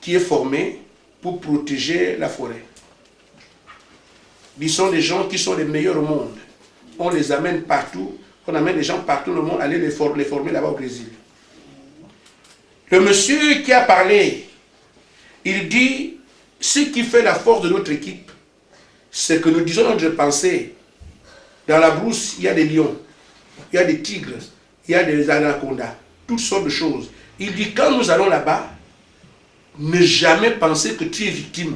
A: qui est formé pour protéger la forêt. Ils sont des gens qui sont les meilleurs au monde. On les amène partout. On amène les gens partout dans le monde, aller les former là-bas au Brésil. Le monsieur qui a parlé, il dit, ce qui fait la force de notre équipe, c'est que nous disons notre pensée. Dans la brousse, il y a des lions, il y a des tigres, il y a des anacondas, toutes sortes de choses. Il dit, quand nous allons là-bas, ne jamais penser que tu es victime.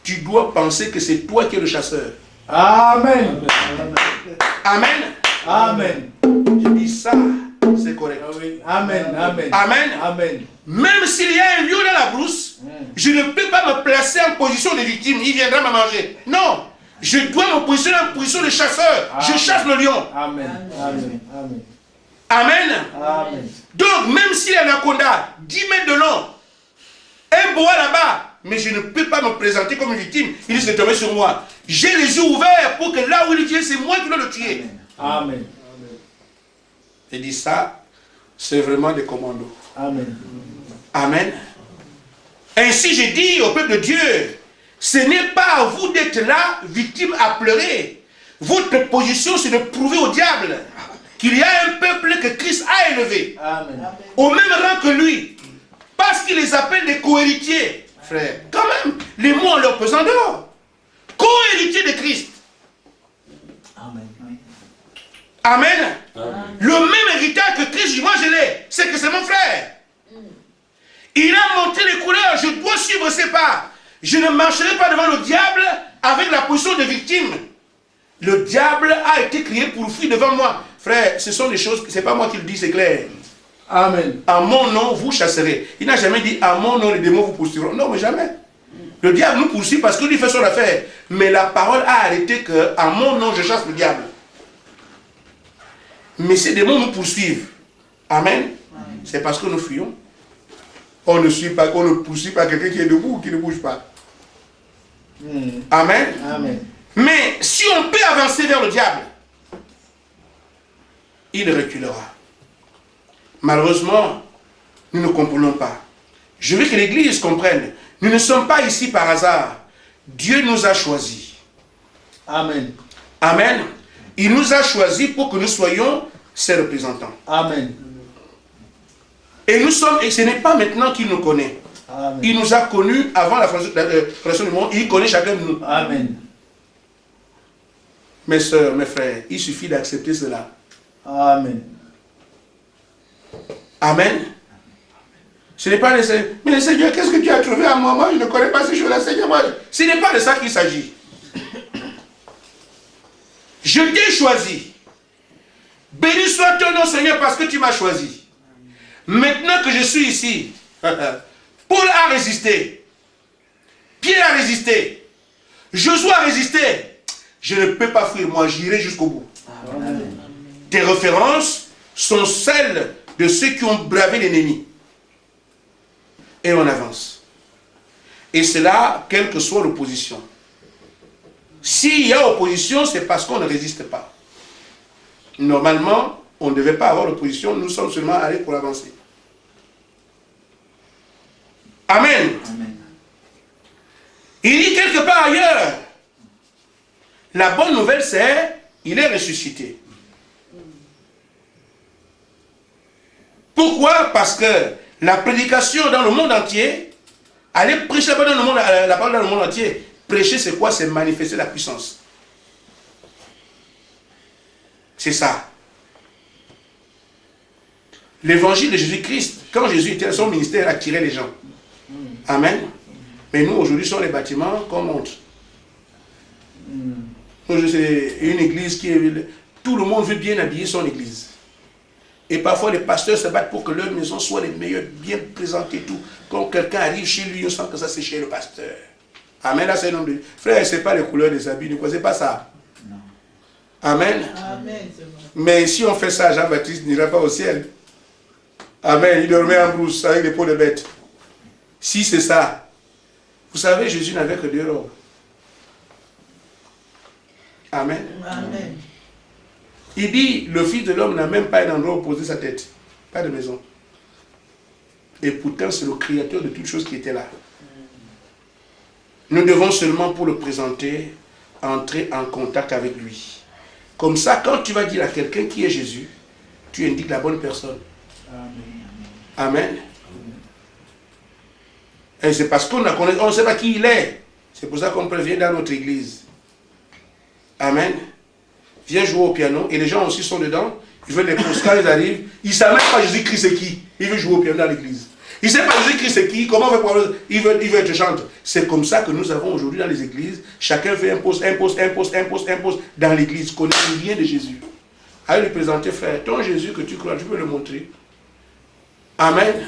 A: Tu dois penser que c'est toi qui es le chasseur.
B: Amen.
A: Amen.
B: Amen.
A: Je dis ça, c'est correct.
B: Amen. Amen.
A: Amen.
B: Amen.
A: Même s'il y a un lion dans la brousse, je ne peux pas me placer en position de victime. Il viendra me manger. Non. Je dois me positionner en position de chasseur. Amen. Je chasse le lion.
B: Amen. Amen. Amen.
A: Amen.
B: Amen.
A: Donc, même s'il y a un anaconda, 10 mètres de long, un boa là-bas, mais je ne peux pas me présenter comme une victime. Il risque de tomber sur moi. J'ai les yeux ouverts pour que là où il est tué, c'est moi qui dois le tuer.
B: Amen.
A: Il dit ça, c'est vraiment des commandos.
B: Amen.
A: Amen. Ainsi, j'ai dit au peuple de Dieu, ce n'est pas à vous d'être là, victime à pleurer. Votre position, c'est de prouver au diable qu'il y a un peuple que Christ a élevé.
B: Amen.
A: Au même rang que lui. Parce qu'il les appelle des co-héritiers. Frère, quand même, les mots en leur pesant dehors. Co-héritier de Christ.
B: Amen.
A: Amen. Le même héritage que Christ, moi je l'ai. C'est que c'est mon frère. Il a montré les couleurs. Je dois suivre ses pas. Je ne marcherai pas devant le diable avec la position de victime. Le diable a été créé pour fuir devant moi. Frère, ce sont des choses, c'est pas moi qui le dis, c'est clair.
B: Amen.
A: À mon nom, vous chasserez. Il n'a jamais dit, à mon nom, les démons vous poursuivront. Non, mais jamais. Le diable nous poursuit parce qu'il fait son affaire. Mais la parole a arrêté que, à mon nom, je chasse le diable. Mais ces démons nous poursuivent. Amen. C'est parce que nous fuyons. On ne suit pas, qu'on ne poursuit pas quelqu'un qui est debout ou qui ne bouge pas. Amen.
B: Amen.
A: Mais si on peut avancer vers le diable, il reculera. Malheureusement, nous ne comprenons pas. Je veux que l'Église comprenne. Nous ne sommes pas ici par hasard. Dieu nous a choisis.
B: Amen.
A: Amen. Il nous a choisis pour que nous soyons ses représentants.
B: Amen.
A: Et nous sommes, et ce n'est pas maintenant qu'il nous connaît.
B: Amen.
A: Il nous a connus avant la création du monde. Il connaît chacun de nous.
B: Amen.
A: Mes soeurs, mes frères, il suffit d'accepter cela.
B: Amen.
A: Amen. Ce n'est pas le Seigneur. Mais le Seigneur, qu'est-ce que tu as trouvé à moi? Moi, je ne connais pas ces choses-là, Seigneur. Moi, ce n'est pas de ça qu'il s'agit. Je t'ai choisi. Béni soit ton nom, Seigneur, parce que tu m'as choisi. Maintenant que je suis ici, Paul a résisté. Pierre a résisté. Josué a résisté. Je ne peux pas fuir, moi, j'irai jusqu'au bout. Amen. Tes références sont celles de ceux qui ont bravé l'ennemi. Et on avance. Et c'est là, quelle que soit l'opposition. S'il y a opposition, c'est parce qu'on ne résiste pas. Normalement, on ne devait pas avoir l'opposition, nous sommes seulement allés pour avancer. Amen. Amen. Il dit quelque part ailleurs, la bonne nouvelle c'est, il est ressuscité. Pourquoi? Parce que la prédication dans le monde entier, aller prêcher la parole dans le monde entier, prêcher c'est quoi? C'est manifester la puissance. C'est ça. L'évangile de Jésus-Christ, quand Jésus était son ministère, attirait les gens. Amen. Mais nous, aujourd'hui, sur les bâtiments qu'on monte. C'est une église qui est... Tout le monde veut bien habiller son église. Et parfois, les pasteurs se battent pour que leur maison soit les meilleures, bien présentées et tout. Quand quelqu'un arrive chez lui, on sent que ça, c'est chez le pasteur. Amen. Là, c'est un nom de... Frère, ce n'est pas les couleurs des habits, ce n'est pas ça. Non. Amen. Amen. Mais si on fait ça, Jean-Baptiste n'ira pas au ciel. Amen. Il dormait en brousse avec des peaux de bête. Si c'est ça, vous savez, Jésus n'avait que 2 robes. Amen.
C: Amen.
A: Il dit, le Fils de l'homme n'a même pas un endroit où poser sa tête. Pas de maison. Et pourtant, c'est le Créateur de toutes choses qui était là. Nous devons seulement, pour le présenter, entrer en contact avec lui. Comme ça, quand tu vas dire à quelqu'un qui est Jésus, tu indiques la bonne personne. Amen. Et c'est parce qu'on ne sait pas qui il est. C'est pour ça qu'on prévient dans notre église. Amen. Viens jouer au piano et les gens aussi sont dedans. Ils veulent les pousser quand ils arrivent. Ils ne savent même pas Jésus-Christ c'est qui. Ils veulent jouer au piano dans l'église. Ils ne savent pas Jésus-Christ c'est qui. Comment on fait pour... Ils veulent être chanteur. C'est comme ça que nous avons aujourd'hui dans les églises. Chacun fait un poste dans l'église. Connaît rien de Jésus. Allez lui présenter, frère. Ton Jésus que tu crois, tu peux le montrer. Amen.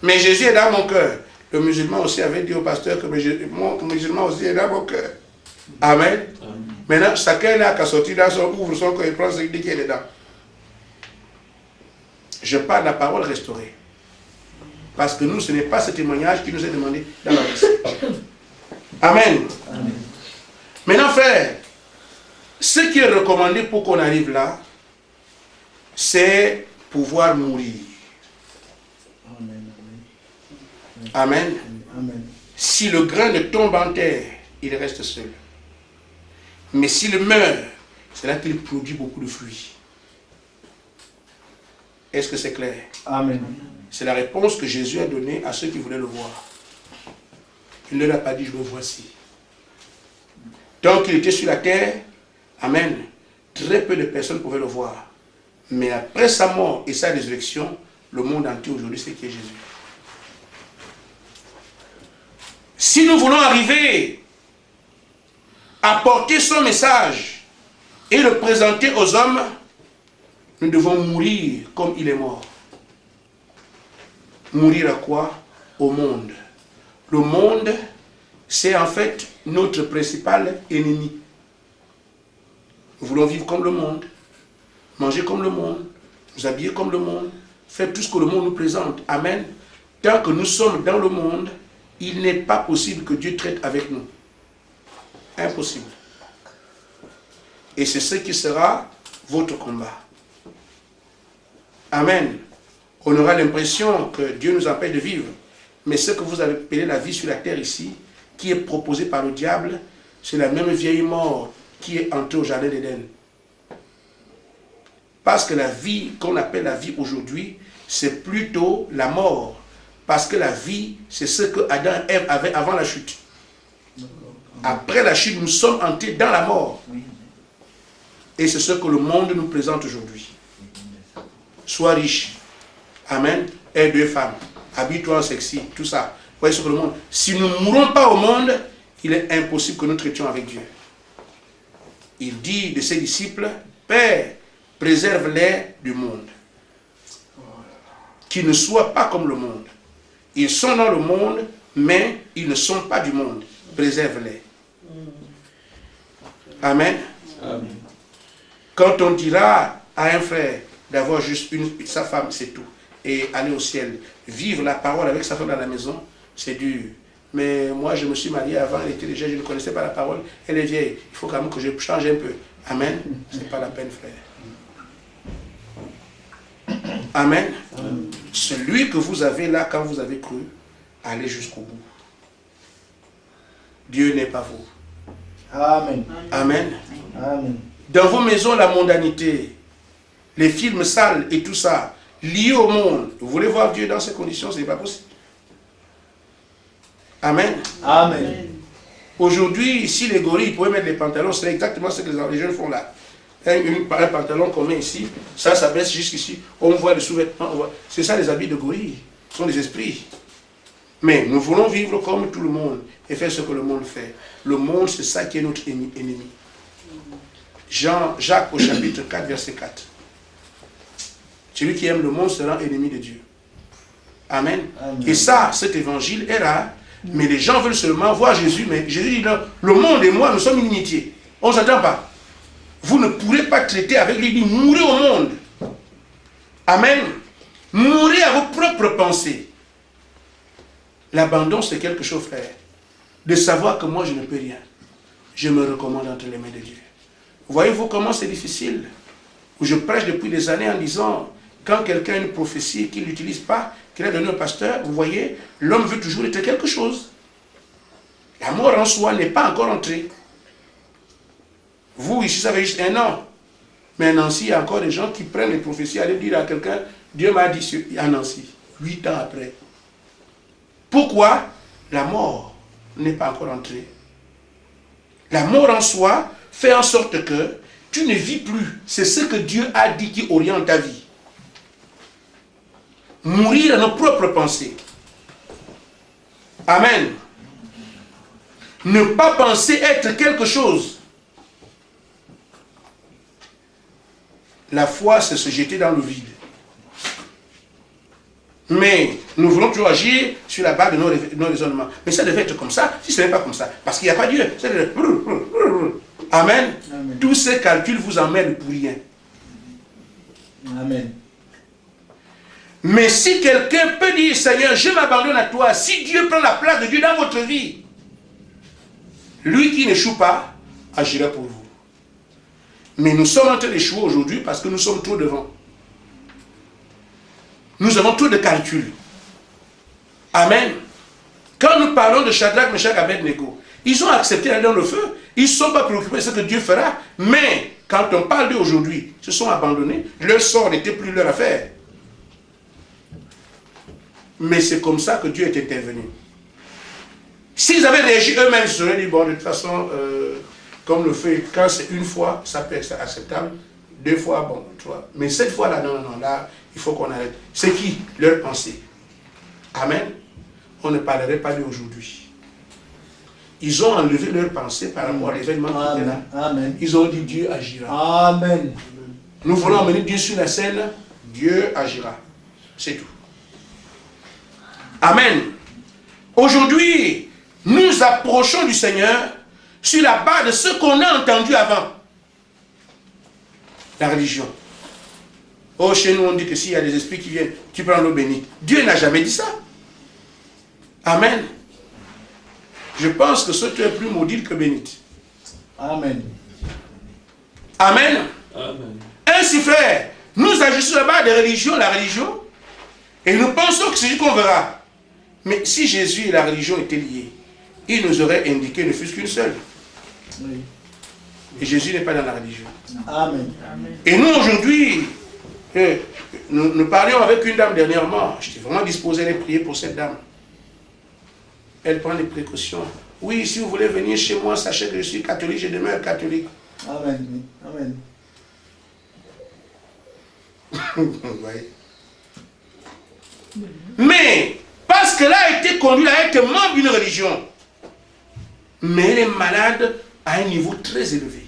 A: Mais Jésus est dans mon cœur. Le musulman aussi avait dit au pasteur que mon musulman aussi est dans mon cœur. Amen. Maintenant, chacun n'a qu'à sortir dans son ouvre son cœur et prendre ce qu'il est dedans. Je parle de la parole restaurée. Parce que nous, ce n'est pas ce témoignage qui nous est demandé dans la liste. Amen.
B: Amen.
A: Maintenant, frère, ce qui est recommandé pour qu'on arrive là, c'est pouvoir mourir.
B: Amen.
A: Amen.
B: Amen.
A: Si le grain ne tombe en terre, il reste seul. Mais s'il meurt, c'est là qu'il produit beaucoup de fruits. Est-ce que c'est clair?
B: Amen.
A: C'est la réponse que Jésus a donnée à ceux qui voulaient le voir. Il ne leur a pas dit, je me voici. Tant qu'il était sur la terre, amen, très peu de personnes pouvaient le voir. Mais après sa mort et sa résurrection, le monde entier aujourd'hui sait qui est Jésus. Si nous voulons arriver à porter son message et le présenter aux hommes, nous devons mourir comme il est mort. Mourir à quoi? Au monde. Le monde, c'est en fait notre principal ennemi. Nous voulons vivre comme le monde, manger comme le monde, nous habiller comme le monde, faire tout ce que le monde nous présente. Amen. Tant que nous sommes dans le monde, il n'est pas possible que Dieu traite avec nous. Impossible. Et c'est ce qui sera votre combat. Amen. On aura l'impression que Dieu nous empêche de vivre. Mais ce que vous avez appelé la vie sur la terre ici, qui est proposée par le diable, c'est la même vieille mort qui est entrée au jardin d'Éden. Parce que la vie qu'on appelle la vie aujourd'hui, c'est plutôt la mort. Parce que la vie, c'est ce que Adam et Ève avaient avant la chute. Après la chute, nous sommes entrés dans la mort. Et c'est ce que le monde nous présente aujourd'hui. Sois riche. Amen. Aie 2 femmes. Habille-toi en sexy. Tout ça. Voyez ce que le monde... Si nous ne mourons pas au monde, il est impossible que nous traitions avec Dieu. Il dit de ses disciples, Père, préserve-les du monde. Qu'ils ne soient pas comme le monde. Ils sont dans le monde, mais ils ne sont pas du monde. Préserve-les. Amen.
B: Amen.
A: Quand on dira à un frère d'avoir juste sa femme, c'est tout, et aller au ciel, vivre la parole avec sa femme dans la maison, c'est dur. Mais moi, je me suis marié avant, elle était déjà, je ne connaissais pas la parole, elle est vieille. Il faut quand même que je change un peu. Amen. Ce n'est pas la peine, frère. Amen.
B: Amen.
A: Celui que vous avez là, quand vous avez cru, allez jusqu'au bout. Dieu n'est pas vous.
B: Amen.
A: Amen.
B: Amen.
A: Dans vos maisons, la mondanité, les films sales et tout ça, liés au monde, vous voulez voir Dieu dans ces conditions, ce n'est pas possible. Amen.
B: Amen.
A: Aujourd'hui, si les gorilles pouvaient mettre les pantalons, c'est exactement ce que les jeunes font là. Un pantalon qu'on met ici, ça baisse jusqu'ici, on voit les sous-vêtements, c'est ça les habits de gorilles, ce sont des esprits. Mais nous voulons vivre comme tout le monde et faire ce que le monde fait. Le monde, c'est ça qui est notre ennemi. Jacques au chapitre 4, verset 4. Celui qui aime le monde sera ennemi de Dieu. Amen.
B: Amen.
A: Et ça, cet évangile est rare, mais les gens veulent seulement voir Jésus. Mais Jésus dit, non, le monde et moi, nous sommes inimitié. On ne s'attend pas. Vous ne pourrez pas traiter avec lui, il dit, mourrez au monde. Amen. Mourrez à vos propres pensées. L'abandon, c'est quelque chose, frère. De savoir que moi, je ne peux rien. Je me recommande entre les mains de Dieu. Voyez-vous comment c'est difficile? Je prêche depuis des années en disant, quand quelqu'un a une prophétie qu'il n'utilise pas, qu'il a donné au pasteur, vous voyez, l'homme veut toujours être quelque chose. La mort en soi n'est pas encore entrée. Vous, ici, ça fait juste 1 an. Mais à Nancy, il y a encore des gens qui prennent les prophéties, aller dire à quelqu'un, Dieu m'a dit à Nancy, 8 ans après. Pourquoi? La mort n'est pas encore entrée. La mort en soi fait en sorte que tu ne vis plus. C'est ce que Dieu a dit qui oriente ta vie. Mourir à nos propres pensées. Amen. Ne pas penser être quelque chose. La foi, c'est se jeter dans le vide. Mais nous voulons toujours agir sur la base de nos raisonnements. Mais ça devait être comme ça, si ce n'est pas comme ça. Parce qu'il n'y a pas Dieu. Amen. Amen. Tous ces calculs vous emmènent pour rien.
B: Amen.
A: Mais si quelqu'un peut dire, Seigneur, je m'abandonne à toi, si Dieu prend la place de Dieu dans votre vie, lui qui n'échoue pas, agira pour vous. Mais nous sommes en train d'échouer aujourd'hui parce que nous sommes trop devant. Nous avons trop de calculs. Amen. Quand nous parlons de Shadrach, Meshach, Abednego, ils ont accepté d'aller dans le feu. Ils ne sont pas préoccupés de ce que Dieu fera. Mais quand on parle d'eux aujourd'hui, ils se sont abandonnés. Leur sort n'était plus leur affaire. Mais c'est comme ça que Dieu est intervenu. S'ils avaient réagi eux-mêmes, ils se seraient dit, bon, de toute façon, comme le feu, quand c'est une fois, ça peut être acceptable. 2 fois, bon, 3. Mais cette fois-là, non, là, il faut qu'on arrête. C'est qui? Leur pensée. Amen. On ne parlerait pas d'aujourd'hui. Ils ont enlevé leur pensée par rapport à l'événement qui était là.
B: Amen.
A: Ils ont dit Dieu agira.
B: Amen.
A: Nous voulons emmener Dieu sur la scène. Dieu agira. C'est tout. Amen. Aujourd'hui, nous approchons du Seigneur sur la base de ce qu'on a entendu avant. La religion. Oh, chez nous, on dit que s'il y a des esprits qui viennent, tu prends l'eau bénite. Dieu n'a jamais dit ça. Amen. Je pense que ce tu es plus maudite que bénite.
B: Amen.
A: Amen.
C: Amen.
A: Ainsi, frère, nous agissons là-bas de religion, la religion, et nous pensons que c'est ce qu'on verra. Mais si Jésus et la religion étaient liés, il nous aurait indiqué ne fût-ce qu'une seule.
B: Oui.
A: Et Jésus n'est pas dans la religion.
B: Amen.
A: Et nous, aujourd'hui, nous parlions avec une dame dernièrement. J'étais vraiment disposé à aller prier pour cette dame. Elle prend des précautions. Oui, si vous voulez venir chez moi, sachez que je suis catholique, je demeure catholique.
B: Amen. Amen.
A: Vous voyez. Mais, parce qu'elle a été conduite à être membre d'une religion, mais elle est malade à un niveau très élevé.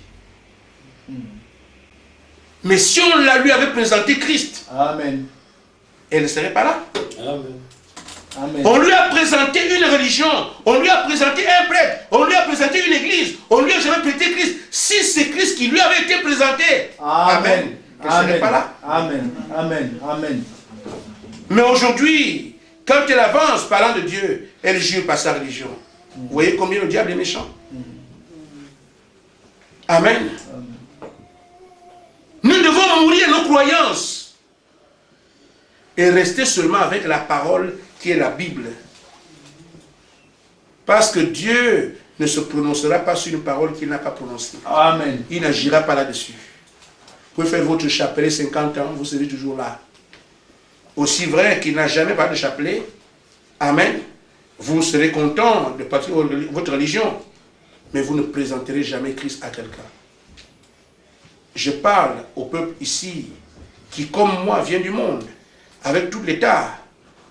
A: Mais si on lui avait présenté Christ,
B: Amen.
A: elle ne serait pas là.
C: Amen.
B: Amen.
A: On lui a présenté une religion, on lui a présenté un prêtre, on lui a présenté une église, on lui a jamais prêté Christ. Si c'est Christ qui lui avait été présenté,
B: Amen.
A: elle ne serait pas là.
B: Amen. Amen. Amen.
A: Mais aujourd'hui, quand elle avance parlant de Dieu, elle jure par sa religion. Vous voyez combien le diable est méchant. Amen. Nous devons mourir nos croyances et rester seulement avec la parole qui est la Bible. Parce que Dieu ne se prononcera pas sur une parole qu'il n'a pas prononcée.
B: Amen.
A: Il n'agira pas là-dessus. Vous pouvez faire votre chapelet 50 ans, vous serez toujours là. Aussi vrai qu'il n'a jamais parlé de chapelet, amen, vous serez content de partir votre religion, mais vous ne présenterez jamais Christ à quelqu'un. Je parle au peuple ici, qui comme moi vient du monde, avec tout l'État,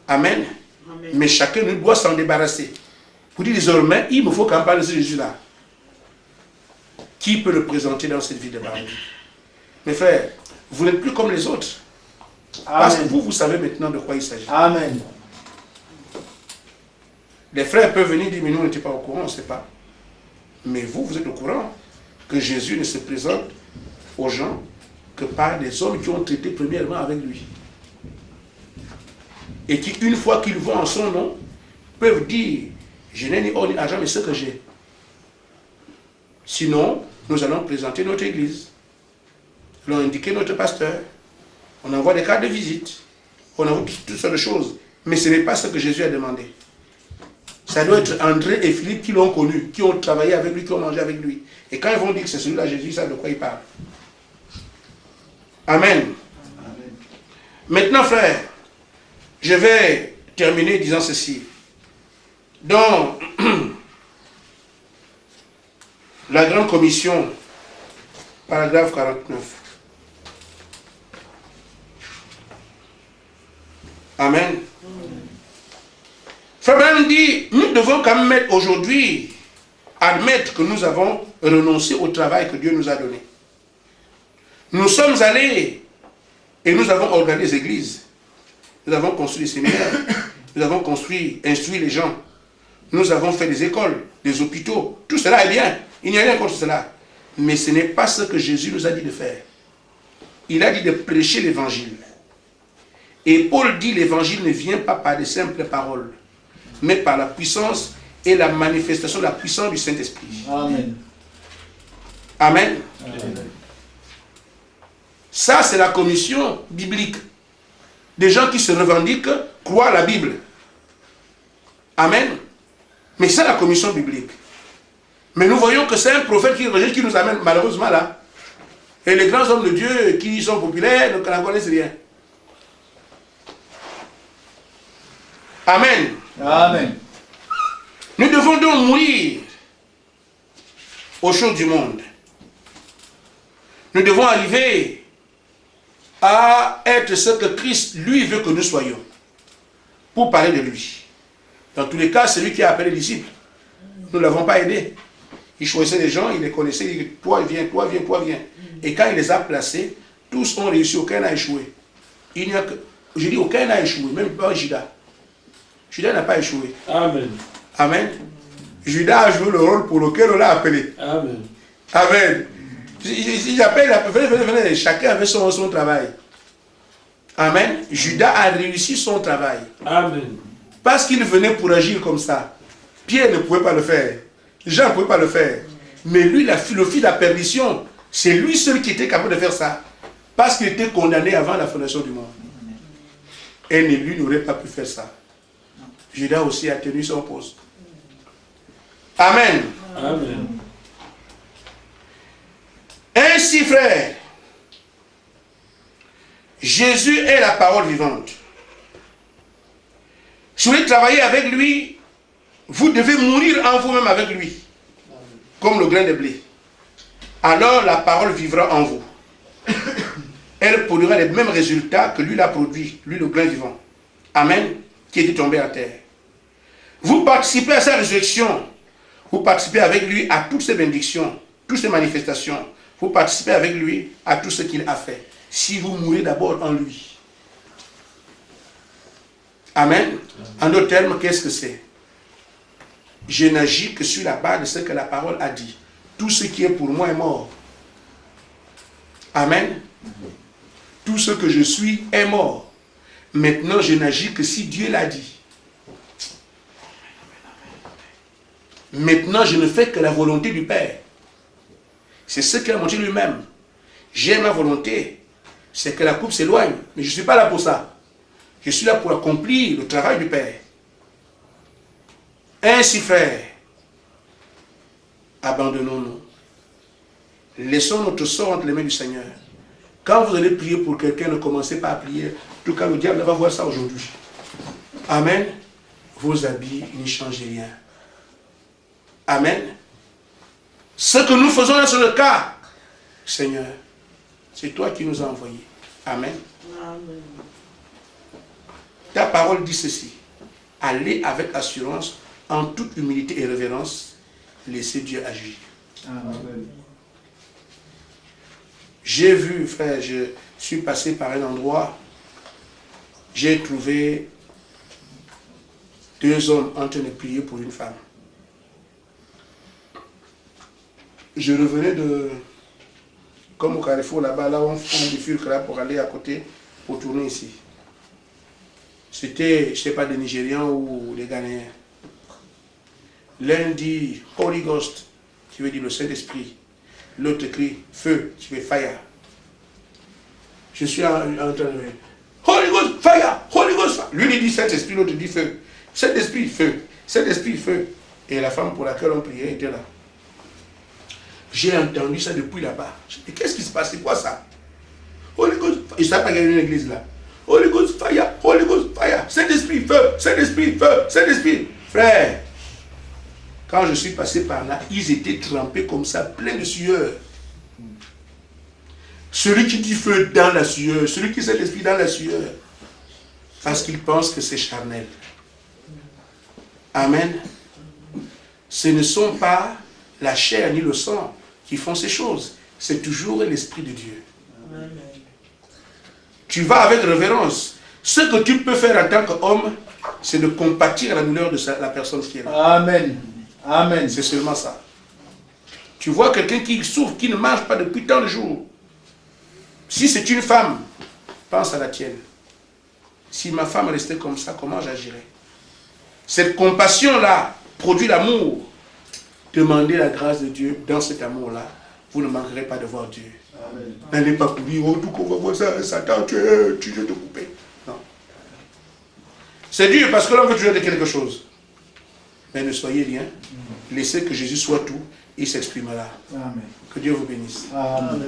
A: amen, amen. Mais chacun ne doit s'en débarrasser. Vous dites désormais, il me faut qu'on parle de ce Jésus-là. Qui peut le présenter dans cette vie de Marie? Mes frères, vous n'êtes plus comme les autres. Amen. Parce que vous savez maintenant de quoi il s'agit.
B: Amen.
A: Les frères peuvent venir dire, mais nous, on n'était pas au courant, on ne sait pas. Mais vous êtes au courant que Jésus ne se présente aux gens que par des hommes qui ont traité premièrement avec lui. Et qui, une fois qu'ils voient en son nom, peuvent dire, je n'ai ni or ni argent, mais ce que j'ai. Sinon, nous allons présenter notre église. Nous allons indiquer notre pasteur. On envoie des cartes de visite. On envoie toutes sortes de choses. Mais ce n'est pas ce que Jésus a demandé. Ça doit être André et Philippe qui l'ont connu, qui ont travaillé avec lui, qui ont mangé avec lui. Et quand ils vont dire que c'est celui-là Jésus, ils savent de quoi il parle. Amen. Amen. Maintenant, frère, je vais terminer disant ceci. Dans la Grande Commission, paragraphe 49. Amen. Frère Branham dit, nous devons quand même aujourd'hui admettre que nous avons renoncé au travail que Dieu nous a donné. Nous sommes allés et nous avons organisé des églises. Nous avons construit des séminaires. Nous avons instruit les gens. Nous avons fait des écoles, des hôpitaux. Tout cela est bien. Il n'y a rien contre cela. Mais ce n'est pas ce que Jésus nous a dit de faire. Il a dit de prêcher l'évangile. Et Paul dit l'évangile ne vient pas par des simples paroles, mais par la puissance et la manifestation de la puissance du Saint-Esprit.
B: Amen.
A: Amen.
B: Amen.
A: Ça, c'est la commission biblique. Des gens qui se revendiquent croient la Bible. Amen. Mais c'est la commission biblique. Mais nous voyons que c'est un prophète qui nous amène malheureusement là. Et les grands hommes de Dieu qui sont populaires ne connaissent rien. Amen.
B: Amen.
A: Nous devons donc mourir aux choses du monde. Nous devons arriver à être ce que Christ, lui, veut que nous soyons. Pour parler de lui. Dans tous les cas, c'est lui qui a appelé les disciples. Nous ne l'avons pas aidé. Il choisissait les gens, il les connaissait, il dit, toi viens, toi viens, toi viens. Et quand il les a placés, tous ont réussi, aucun n'a échoué. Il n'y a que, je dis aucun n'a échoué, même pas Judas. Judas n'a pas échoué.
C: Amen.
A: Amen. Judas a joué le rôle pour lequel on l'a appelé.
C: Amen.
A: Amen. Si j'appelle, venez, chacun avait son travail. Amen. Judas a réussi son travail.
C: Amen.
A: Parce qu'il venait pour agir comme ça. Pierre ne pouvait pas le faire. Jean ne pouvait pas le faire. Mais lui, le fils de la perdition, c'est lui seul qui était capable de faire ça. Parce qu'il était condamné avant la fondation du monde. Et lui n'aurait pas pu faire ça. Judas aussi a tenu son poste. Amen.
C: Amen.
A: Ainsi, frère, Jésus est la parole vivante. Si vous voulez travailler avec lui, vous devez mourir en vous-même avec lui, comme le grain de blé. Alors la parole vivra en vous. Elle produira les mêmes résultats que lui l'a produit, lui le grain vivant. Amen, qui était tombé à terre. Vous participez à sa résurrection. Vous participez avec lui à toutes ses bénédictions, toutes ses manifestations. Vous participez avec lui à tout ce qu'il a fait. Si vous mourrez d'abord en lui. Amen. En d'autres termes, qu'est-ce que c'est? Je n'agis que sur la base de ce que la parole a dit. Tout ce qui est pour moi est mort. Amen. Tout ce que je suis est mort. Maintenant, je n'agis que si Dieu l'a dit. Maintenant, je ne fais que la volonté du Père. C'est ce qu'il a montré lui-même. J'ai ma volonté. C'est que la coupe s'éloigne. Mais je ne suis pas là pour ça. Je suis là pour accomplir le travail du Père. Ainsi, frère, abandonnons-nous. Laissons notre sort entre les mains du Seigneur. Quand vous allez prier pour quelqu'un, ne commencez pas à prier. En tout cas, le diable va voir ça aujourd'hui. Amen. Vos habits n'y changent rien. Amen. Ce que nous faisons là, c'est le cas. Seigneur, c'est toi qui nous as envoyés. Amen.
D: Amen.
A: Ta parole dit ceci. Allez avec assurance, en toute humilité et révérence, laissez Dieu agir.
B: Amen.
A: J'ai vu, frère, je suis passé par un endroit, j'ai trouvé 2 hommes en train de prier pour une femme. Je revenais de, comme au Carrefour là-bas, là où on bifurque là pour aller à côté, pour tourner ici. C'était, je ne sais pas, des Nigérians ou des Ghanéens. L'un dit Holy Ghost, qui veut dire le Saint-Esprit. L'autre crie feu, qui veut fire. Je suis en train de... Holy Ghost, fire! Holy Ghost, fire! Lui, il dit Saint-Esprit, l'autre dit feu. Saint-Esprit, feu. Saint-Esprit, feu. Et la femme pour laquelle on priait était là. J'ai entendu ça depuis là-bas. Et qu'est-ce qui se passe? C'est quoi ça? Holy Ghost, fire. Il ne savait pas qu'il y avait une église là. Holy Ghost, fire! Holy Ghost, fire! Saint-Esprit, feu! Saint-Esprit, feu! Saint-Esprit! Frère, quand je suis passé par là, ils étaient trempés comme ça, pleins de sueur. Celui qui dit feu dans la sueur, celui qui sait l'esprit dans la sueur, parce qu'il pense que c'est charnel. Amen. Ce ne sont pas la chair ni le sang qui font ces choses. C'est toujours l'Esprit de Dieu. Amen. Tu vas avec révérence. Ce que tu peux faire en tant qu'homme, c'est de compatir à la douleur de la personne qui est là.
B: Amen. Amen.
A: C'est seulement ça. Tu vois quelqu'un qui souffre, qui ne mange pas depuis tant de jours. Si c'est une femme, pense à la tienne. Si ma femme restait comme ça, comment j'agirais? Cette compassion-là produit l'amour. Demandez la grâce de Dieu dans cet amour-là. Vous ne manquerez pas de voir Dieu. N'allez pas pour dire, oh, tout qu'on va voir ça, Satan, tu veux te couper. Non. C'est dur parce que l'on veut toujours dire quelque chose. Mais ne soyez rien. Laissez que Jésus soit tout. Il s'exprimera. Amen. Que Dieu vous bénisse.
B: Amen.